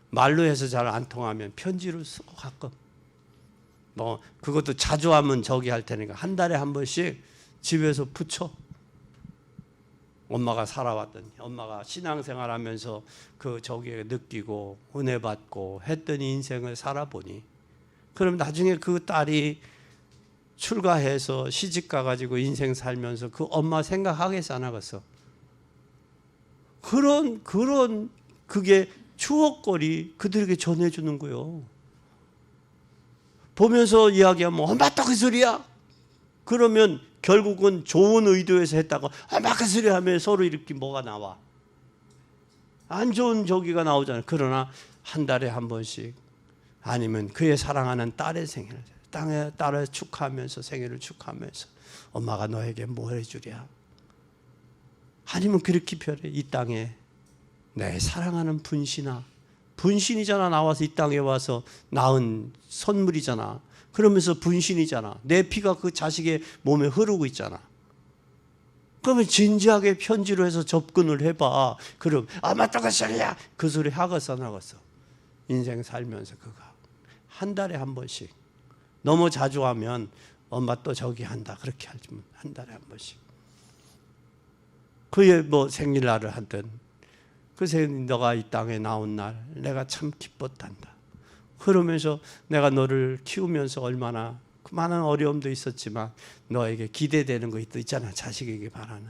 말로 해서 잘 안 통하면 편지로 쓰고 가끔 뭐 그것도 자주 하면 저기 할 테니까 한 달에 한 번씩 집에서 붙여. 엄마가 살아왔더니 엄마가 신앙생활하면서 그 저기에 느끼고 은혜 받고 했던 인생을 살아보니 그럼 나중에 그 딸이 출가해서 시집 가가지고 인생 살면서 그 엄마 생각하겠어 안 하겠어? 그런 그게 추억거리 그들에게 전해주는 거예요. 보면서 이야기하면 엄마 또 그 소리야? 그러면 결국은 좋은 의도에서 했다가 엄마 그 소리 하면 서로 이렇게 뭐가 나와? 안 좋은 저기가 나오잖아요. 그러나 한 달에 한 번씩 아니면 그의 사랑하는 딸의 생일, 딸을 축하하면서 생일을 축하하면서 엄마가 너에게 뭐 해주랴? 아니면 그렇게 표현해. 이 땅에 내 사랑하는 분신이잖아. 나와서 이 땅에 와서 낳은 선물이잖아. 그러면서 분신이잖아. 내 피가 그 자식의 몸에 흐르고 있잖아. 그러면 진지하게 편지로 해서 접근을 해봐. 그럼 맞다 그 소리야. 그 소리 하겠어 안 하겠어? 인생 살면서 그거 한 달에 한 번씩. 너무 자주 하면 엄마 또 저기 한다. 그렇게 하지만 한 달에 한 번씩. 그의 뭐 생일날을 하든 그 생일 너가 이 땅에 나온 날 내가 참 기뻤단다. 그러면서 내가 너를 키우면서 얼마나 많은 어려움도 있었지만 너에게 기대되는 거 있잖아. 자식에게 바라는.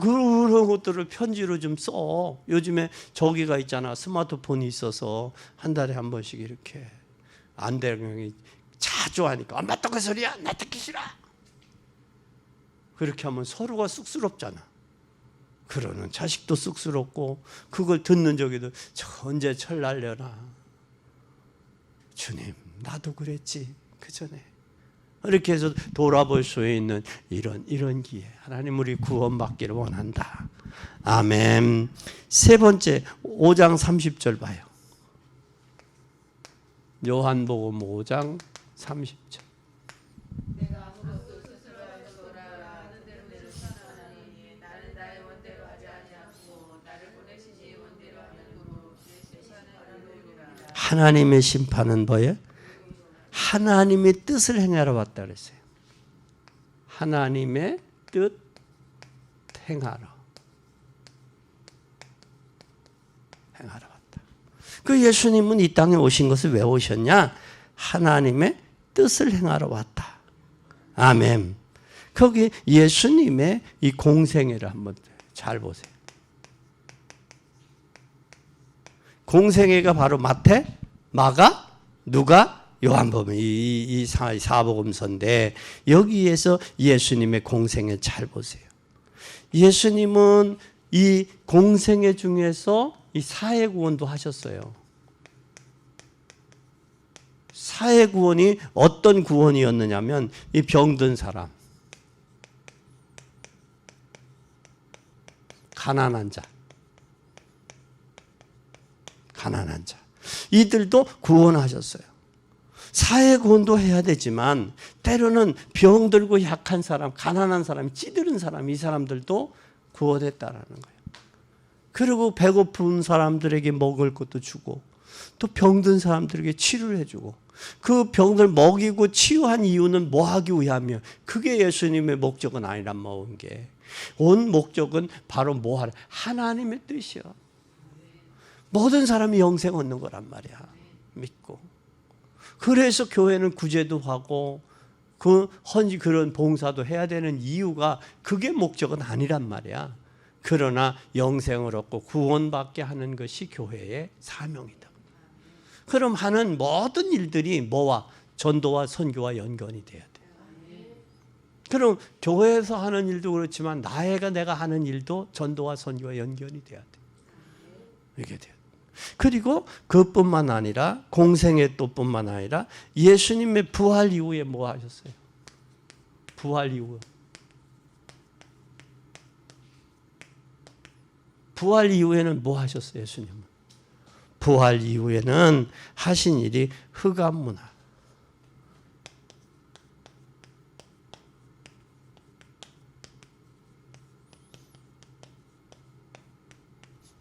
그런 것들을 편지로 좀 써. 요즘에 저기가 있잖아. 스마트폰이 있어서 한 달에 한 번씩 이렇게 안 되는 자주 하니까 엄마 또 그 소리야? 나 듣기 싫어. 그렇게 하면 서로가 쑥스럽잖아. 그러는 자식도 쑥스럽고 그걸 듣는 저기도 언제 철 날려나. 주님 나도 그랬지 그 전에. 이렇게 해서 돌아볼 수 있는 이런 기회. 하나님 우리 구원받기를 원한다. 아멘. 세 번째 5장 30절 봐요. 요한복음 5장 30절. 내가 아무것도 스스로 하지 않노라. 하는 대로 사랑하니 나는 나의 원대로 하지 아니하고 나를 보내시니 원대로 하므로 내 심판을 이루리라. 하나님의 심판은 뭐예요? 하나님의 뜻을 행하러 왔다 그랬어요. 하나님의 뜻 행하러 왔다. 그 예수님은 이 땅에 오신 것을 왜 오셨냐? 하나님의 뜻을 행하러 왔다. 아멘. 거기 예수님의 이 공생애를 한번 잘 보세요. 공생애가 바로 마태, 마가, 누가, 요한복음 이 사복음서인데 여기에서 예수님의 공생애 잘 보세요. 예수님은 이 공생애 중에서 이 사회구원도 하셨어요. 사회구원이 어떤 구원이었느냐면 이 병든 사람, 가난한 자 이들도 구원하셨어요. 사회구원도 해야 되지만 때로는 병들고 약한 사람, 가난한 사람, 찌들은 사람, 이 사람들도 구원했다라는 거예요. 그리고 배고픈 사람들에게 먹을 것도 주고 또 병든 사람들에게 치료를 해주고 그 병들 먹이고 치유한 이유는 뭐 하기 위함이요? 그게 예수님의 목적은 아니란 모은 게. 온 목적은 바로 뭐 하라? 하나님의 뜻이요. 모든 사람이 영생 얻는 거란 말이야. 믿고. 그래서 교회는 구제도 하고 그런 봉사도 해야 되는 이유가 그게 목적은 아니란 말이야. 그러나 영생을 얻고 구원받게 하는 것이 교회의 사명이다. 그럼 하는 모든 일들이 뭐와? 전도와 선교와 연관이 돼야 돼. 그럼 교회에서 하는 일도 그렇지만 내가 하는 일도 전도와 선교와 연결이 돼야 돼. 이게 돼요. 그리고 그뿐만 아니라 공생의 또뿐만 아니라 예수님의 부활 이후에 뭐 하셨어요? 부활 이후에는 뭐 하셨어요, 예수님은? 부활 이후에는 하신 일이 흑암문화.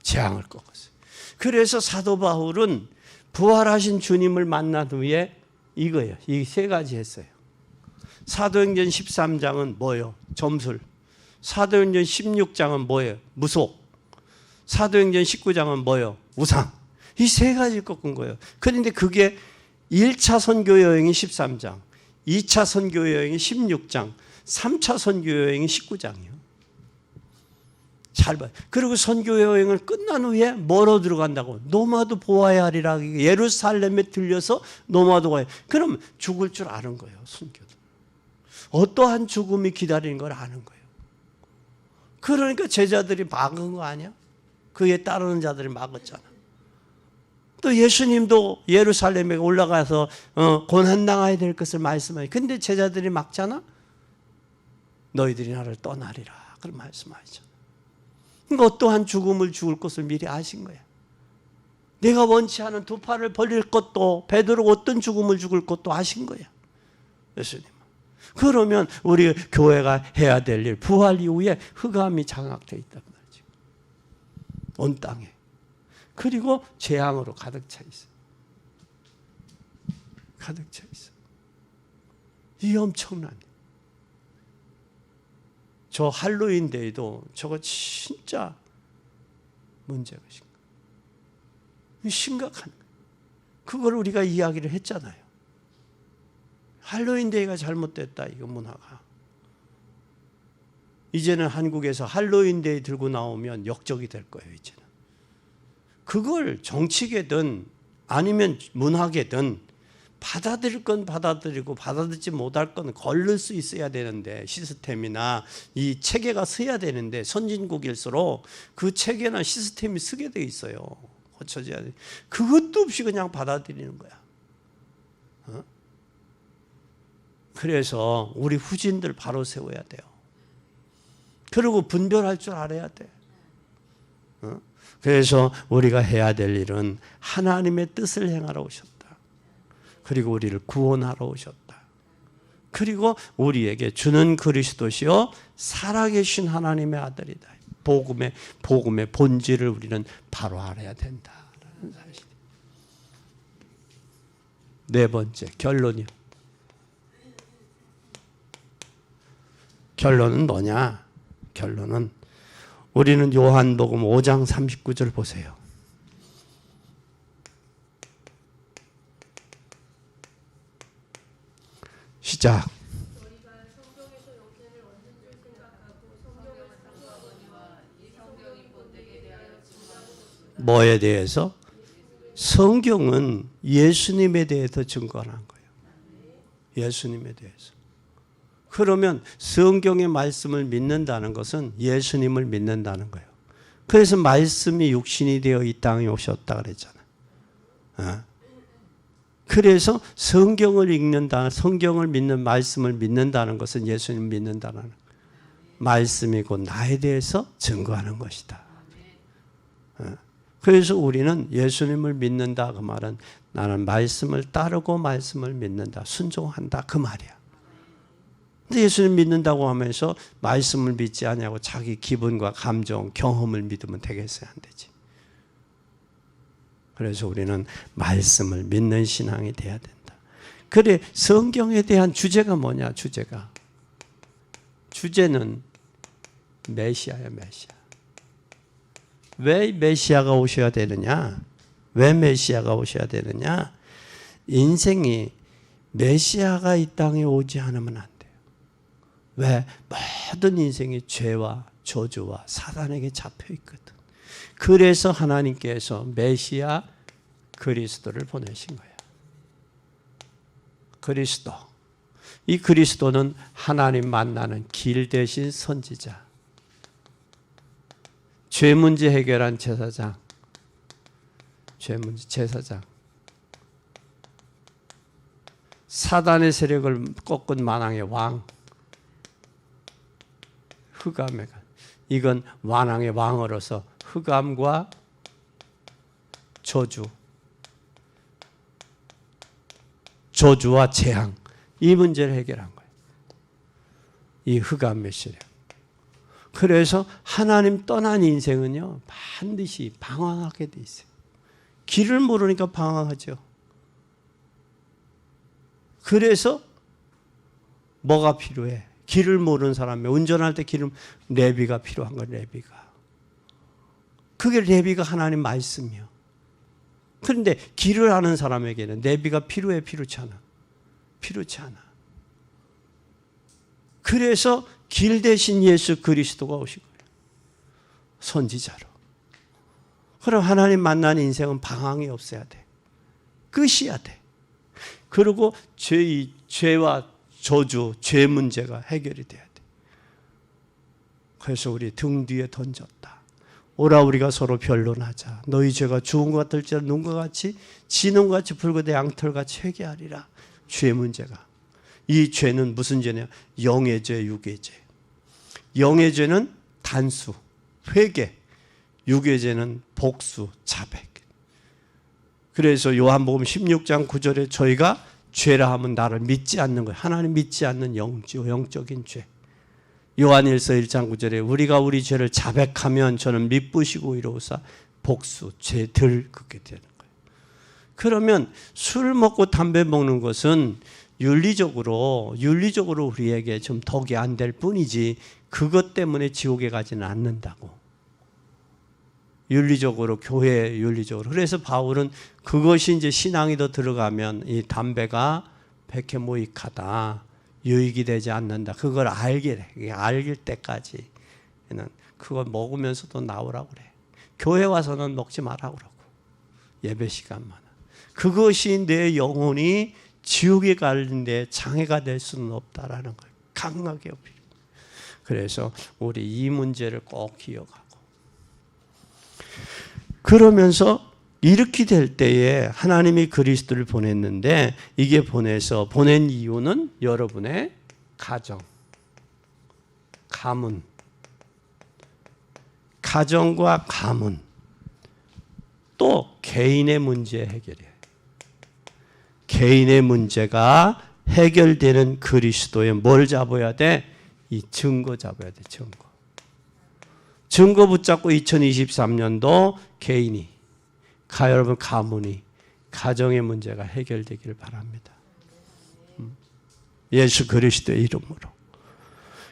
재앙을 꺾었어요. 그래서 사도 바울은 부활하신 주님을 만난 후에 이거예요. 이 세 가지 했어요. 사도행전 13장은 뭐예요? 점술. 사도행전 16장은 뭐예요? 무속. 사도행전 19장은 뭐예요? 우상. 이 세 가지를 꺾은 거예요. 그런데 그게 1차 선교 여행이 13장, 2차 선교 여행이 16장, 3차 선교 여행이 19장이에요. 잘 봐요. 그리고 선교 여행을 끝난 후에 뭐로 들어간다고? 노마도 보아야 하리라. 예루살렘에 들려서 노마도 가야. 그럼 죽을 줄 아는 거예요. 순교도. 어떠한 죽음이 기다리는 걸 아는 거예요. 그러니까 제자들이 막은 거 아니야? 그에 따르는 자들이 막았잖아. 또 예수님도 예루살렘에 올라가서 고난당해야 될 것을 말씀하죠. 근데 제자들이 막잖아. 너희들이 나를 떠나리라. 그런 말씀하죠. 그러니까 어떠한 죽음을 죽을 것을 미리 아신 거야. 내가 원치 않은 두 팔을 벌릴 것도 베드로 어떤 죽음을 죽을 것도 아신 거야. 예수님. 그러면 우리 교회가 해야 될 일, 부활 이후에 흑암이 장악되어 있단 말이죠. 온 땅에. 그리고 재앙으로 가득 차 있어요. 가득 차 있어요. 이 엄청난 일. 저 할로윈 데이도 저거 진짜 문제가 심각한 거예요. 그걸 우리가 이야기를 했잖아요. 할로윈 데이가 잘못됐다, 이거 문화가. 이제는 한국에서 할로윈 데이 들고 나오면 역적이 될 거예요, 이제는. 그걸 정치계든 아니면 문화계든 받아들일 건 받아들이고 받아들이지 못할 건 걸릴 수 있어야 되는데, 시스템이나 이 체계가 서야 되는데, 선진국일수록 그 체계나 시스템이 서게 돼 있어요. 고쳐져야 돼. 그것도 없이 그냥 받아들이는 거야. 그래서 우리 후진들 바로 세워야 돼요. 그리고 분별할 줄 알아야 돼. 그래서 우리가 해야 될 일은 하나님의 뜻을 행하러 오셨다. 그리고 우리를 구원하러 오셨다. 그리고 우리에게 주는 그리스도시요 살아계신 하나님의 아들이다. 복음의 본질을 우리는 바로 알아야 된다라는 사실. 네 번째, 결론이요. 결론은 뭐냐? 결론은 우리는 요한복음 5장 39절 보세요. 시작. 뭐에 대해서? 성경은 예수님에 대해서 증거하는 거예요. 예수님에 대해서. 그러면 성경의 말씀을 믿는다는 것은 예수님을 믿는다는 거예요. 그래서 말씀이 육신이 되어 이 땅에 오셨다 그랬잖아요. 그래서 성경을 읽는다, 성경을 믿는 말씀을 믿는다는 것은 예수님을 믿는다는 거예요. 말씀이 곧 나에 대해서 증거하는 것이다. 그래서 우리는 예수님을 믿는다 그 말은 나는 말씀을 따르고 말씀을 믿는다, 순종한다 그 말이야. 근데 예수님 믿는다고 하면서 말씀을 믿지 않냐고 자기 기분과 감정, 경험을 믿으면 되겠어요? 안 되지. 그래서 우리는 말씀을 믿는 신앙이 돼야 된다. 그래, 성경에 대한 주제가 뭐냐? 주제는 메시아야, 메시아. 왜 메시아가 오셔야 되느냐? 왜 메시아가 오셔야 되느냐? 인생이 메시아가 이 땅에 오지 않으면 안 돼요. 왜? 모든 인생이 죄와 저주와 사단에게 잡혀 있거든. 그래서 하나님께서 메시아 그리스도를 보내신 거야. 그리스도. 이 그리스도는 하나님 만나는 길 대신 선지자. 죄 문제 해결한 제사장. 죄 문제 제사장. 사단의 세력을 꺾은 만왕의 왕. 흑암의 간. 이건 만왕의 왕으로서 흑암과 저주와 재앙, 이 문제를 해결한 거예요. 이 흑암의 세력. 그래서 하나님 떠난 인생은요, 반드시 방황하게 돼 있어요. 길을 모르니까 방황하죠. 그래서 뭐가 필요해? 길을 모르는 사람이 운전할 때 레비가 필요한 거예요. 레비가. 그게 레비가 하나님 말씀이요. 그런데 길을 아는 사람에게는 레비가 필요해? 필요치 않아? 필요치 않아. 그래서 길 대신 예수 그리스도가 오신 거예요. 선지자로. 그럼 하나님 만난 인생은 방황이 없어야 돼. 끝이야 돼. 그리고 죄와 저주, 죄 문제가 해결이 돼야 돼. 그래서 우리 등 뒤에 던졌다. 오라 우리가 서로 변론하자. 너희 죄가 죽은 것 같을지라도 눈과 같이 진홍 같이 붉은데 양털같이 회개하리라. 죄 문제가. 이 죄는 무슨 죄냐? 영의 죄, 육의 죄. 영의 죄는 단수, 회개. 육의 죄는 복수, 자백. 그래서 요한복음 16장 9절에 저희가 죄라 하면 나를 믿지 않는 거예요. 하나님 믿지 않는 영적인 죄. 요한일서 1장 9절에 우리가 우리 죄를 자백하면 저는 미쁘시고 이로우사 복수, 죄들 긋게 되는 거예요. 그러면 술 먹고 담배 먹는 것은 윤리적으로 우리에게 좀 덕이 안 될 뿐이지 그것 때문에 지옥에 가지는 않는다고. 교회 윤리적으로. 그래서 바울은 그것이 이제 신앙이 더 들어가면 이 담배가 백해무익하다. 유익이 되지 않는다. 그걸 알게 때까지는 그걸 먹으면서도 나오라고 그래. 교회 와서는 먹지 말라고 그러고. 예배 시간만. 그것이 내 영혼이 지옥에 가는데 장애가 될 수는 없다라는 걸 강하게 어필. 그래서 우리 이 문제를 꼭 기억하고. 그러면서 이렇게 될 때에 하나님이 그리스도를 보냈는데 이게 보낸 이유는 여러분의 가정, 가문, 가정과 가문, 또 개인의 문제 해결이에요. 개인의 문제가 해결되는 그리스도에 뭘 잡아야 돼? 이 증거 잡아야 돼, 증거. 증거 붙잡고 2023년도 개인이, 여러분 가문이, 가정의 문제가 해결되기를 바랍니다. 예수 그리스도의 이름으로.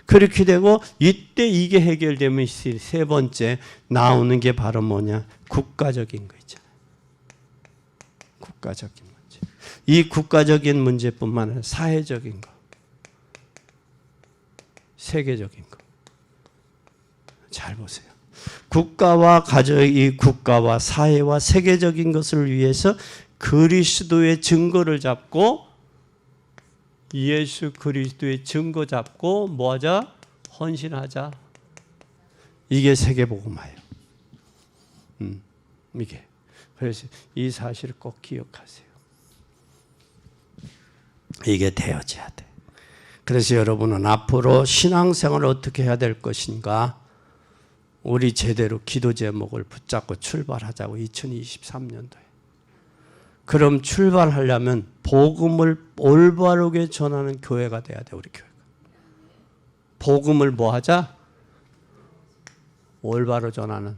그렇게 되고 이때 이게 해결되면 세 번째 나오는 게 바로 뭐냐? 국가적인 거 있잖아요. 국가적인 문제. 이 국가적인 문제뿐만 아니라 사회적인 거, 세계적인 거. 잘 보세요. 국가와 가정이 국가와 사회와 세계적인 것을 위해서 그리스도의 증거를 잡고 예수 그리스도의 증거 잡고 뭐하자? 헌신하자. 이게 세계복음화예요. 이게. 그래서 이 사실을 꼭 기억하세요. 이게 되어져야 돼. 그래서 여러분은 앞으로 신앙생활을 어떻게 해야 될 것인가? 우리 제대로 기도 제목을 붙잡고 출발하자고 2023년도에. 그럼 출발하려면 복음을 올바르게 전하는 교회가 돼야 돼, 우리 교회가. 복음을 뭐 하자? 올바로 전하는.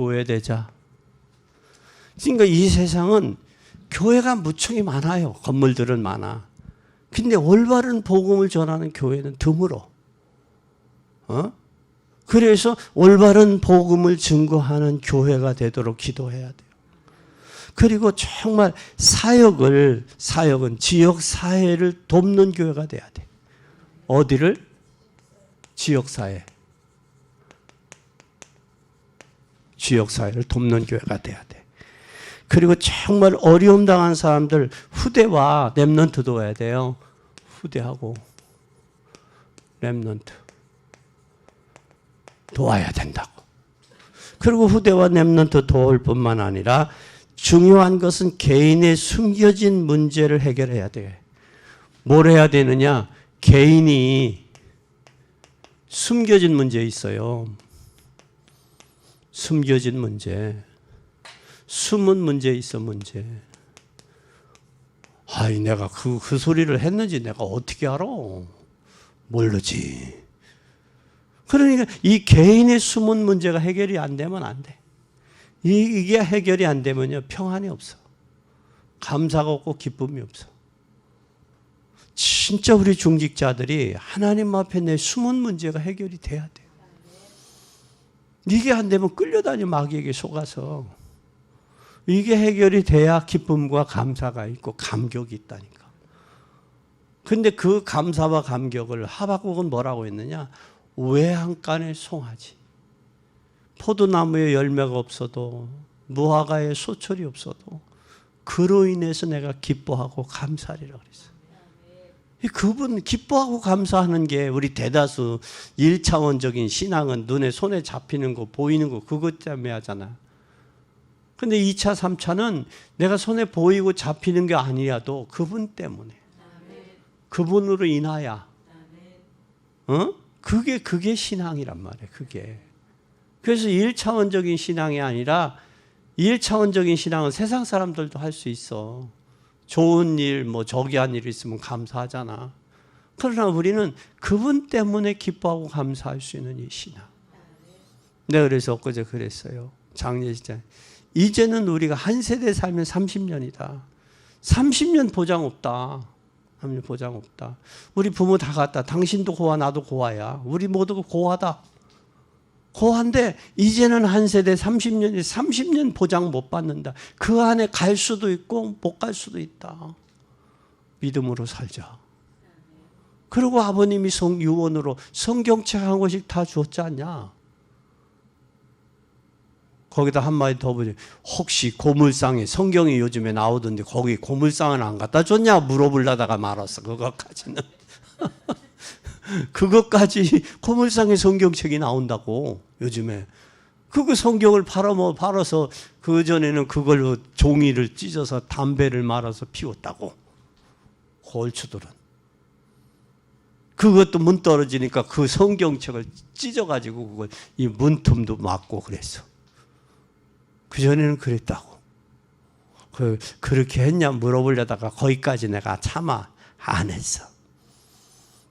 교회 되자. 그러니까 이 세상은 교회가 무척이 많아요. 건물들은 많아. 근데 올바른 복음을 전하는 교회는 드물어. 그래서 올바른 복음을 증거하는 교회가 되도록 기도해야 돼요. 그리고 정말 사역은 지역 사회를 돕는 교회가 돼야 돼. 어디를? 지역 사회. 지역 사회를 돕는 교회가 돼야 돼. 그리고 정말 어려움 당한 사람들 후대와 렘넌트 도와야 돼요. 후대하고 렘넌트 도와야 된다고. 그리고 후대와 렘넌트 도울 뿐만 아니라 중요한 것은 개인의 숨겨진 문제를 해결해야 돼. 뭘 해야 되느냐? 개인이 숨겨진 문제 있어요. 숨겨진 문제. 숨은 문제 있어, 문제. 아이, 내가 그 소리를 했는지 내가 어떻게 알아? 모르지. 그러니까 이 개인의 숨은 문제가 해결이 안 되면 안 돼. 이게 해결이 안 되면요, 평안이 없어. 감사가 없고 기쁨이 없어. 진짜 우리 중직자들이 하나님 앞에 내 숨은 문제가 해결이 돼야 돼. 이게 안 되면 끌려다니 마귀에게 속아서. 이게 해결이 돼야 기쁨과 감사가 있고 감격이 있다니까. 근데 그 감사와 감격을 하박국은 뭐라고 했느냐? 외양간에 송아지. 포도나무에 열매가 없어도 무화과에 소철이 없어도 그로 인해서 내가 기뻐하고 감사하리라 그랬어요. 그분 기뻐하고 감사하는 게 우리 대다수 1차원적인 신앙은 눈에 손에 잡히는 거 보이는 거 그것 때문에 하잖아. 근데 2차 3차는 내가 손에 보이고 잡히는 게 아니라도 그분 때문에 그분으로 인하여 그게 신앙이란 말이에요. 그게. 그래서 1차원적인 신앙이 아니라 1차원적인 신앙은 세상 사람들도 할 수 있어. 좋은 일, 뭐 저기한 일이 있으면 감사하잖아. 그러나 우리는 그분 때문에 기뻐하고 감사할 수 있는 이 신앙. 내가 그래서 엊그제 그랬어요. 장례식장. 이제는 우리가 한 세대 살면 30년이다. 30년 보장 없다. 30년 보장 없다. 우리 부모 다 갔다. 당신도 고아, 나도 고아야. 우리 모두 고아다. 고아인데 이제는 한 세대 30년 보장 못 받는다. 그 안에 갈 수도 있고 못 갈 수도 있다. 믿음으로 살자. 그리고 아버님이 유언으로 성경책 한 권씩 다 주었지 않냐. 거기다 한마디 더 보지. 혹시 고물상에 성경이 요즘에 나오던데 거기 고물상은 안 갖다 줬냐 물어보려다가 말았어. 그것까지는. 그것까지 고물상에 성경책이 나온다고 요즘에. 그거 성경을 팔아서 그전에는 그걸로 종이를 찢어서 담배를 말아서 피웠다고. 골추들은. 그것도 문 떨어지니까 그 성경책을 찢어가지고 그걸 이 문틈도 막고 그랬어. 그전에는 그랬다고. 그렇게 했냐 물어보려다가 거기까지 내가 차마 안 했어.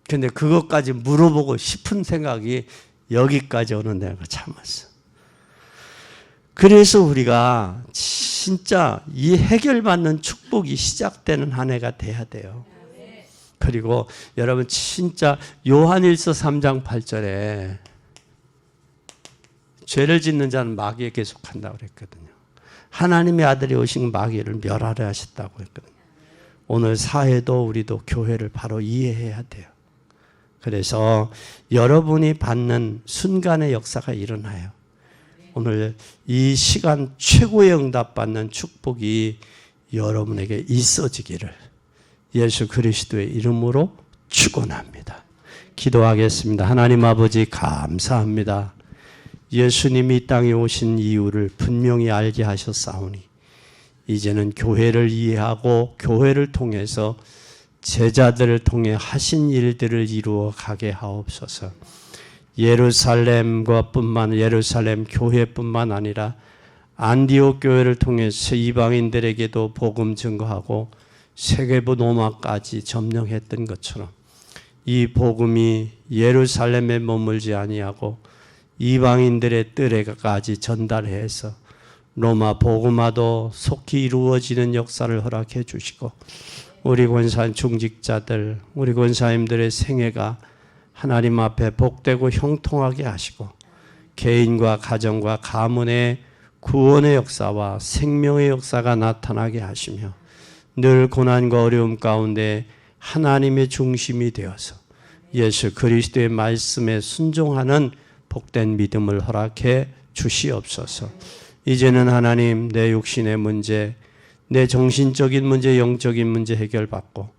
근데 그것까지 물어보고 싶은 생각이 여기까지 오는 내가 참았어. 그래서 우리가 진짜 이 해결받는 축복이 시작되는 한 해가 돼야 돼요. 그리고 여러분 진짜 요한일서 3장 8절에 죄를 짓는 자는 마귀에게 속한다고 그랬거든요. 하나님의 아들이 오신 마귀를 멸하려 하셨다고 했거든요. 오늘 사회도 우리도 교회를 바로 이해해야 돼요. 그래서 여러분이 받는 순간의 역사가 일어나요. 오늘 이 시간 최고의 응답받는 축복이 여러분에게 있어지기를 예수 그리스도의 이름으로 축원합니다. 기도하겠습니다. 하나님 아버지 감사합니다. 예수님이 이 땅에 오신 이유를 분명히 알게 하셨사오니 이제는 교회를 이해하고 교회를 통해서 제자들을 통해 하신 일들을 이루어 가게 하옵소서. 예루살렘 교회뿐만 아니라 안디옥 교회를 통해서 이방인들에게도 복음 증거하고 세계보 로마까지 점령했던 것처럼 이 복음이 예루살렘에 머물지 아니하고 이방인들의 뜰에까지 전달해서 로마 복음화도 속히 이루어지는 역사를 허락해 주시고 우리 권사님 중직자들, 우리 권사님들의 생애가 하나님 앞에 복되고 형통하게 하시고 개인과 가정과 가문의 구원의 역사와 생명의 역사가 나타나게 하시며 늘 고난과 어려움 가운데 하나님의 중심이 되어서 예수 그리스도의 말씀에 순종하는 복된 믿음을 허락해 주시옵소서. 이제는 하나님 내 육신의 문제, 내 정신적인 문제, 영적인 문제 해결받고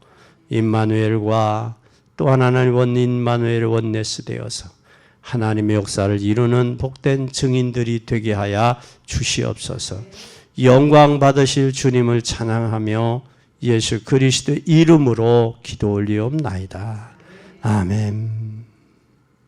임마누엘과 또한 하나님 원 임마누엘 원네스 되어서 하나님의 역사를 이루는 복된 증인들이 되게 하여 주시옵소서. 영광 받으실 주님을 찬양하며 예수 그리스도의 이름으로 기도 올리옵나이다. 아멘.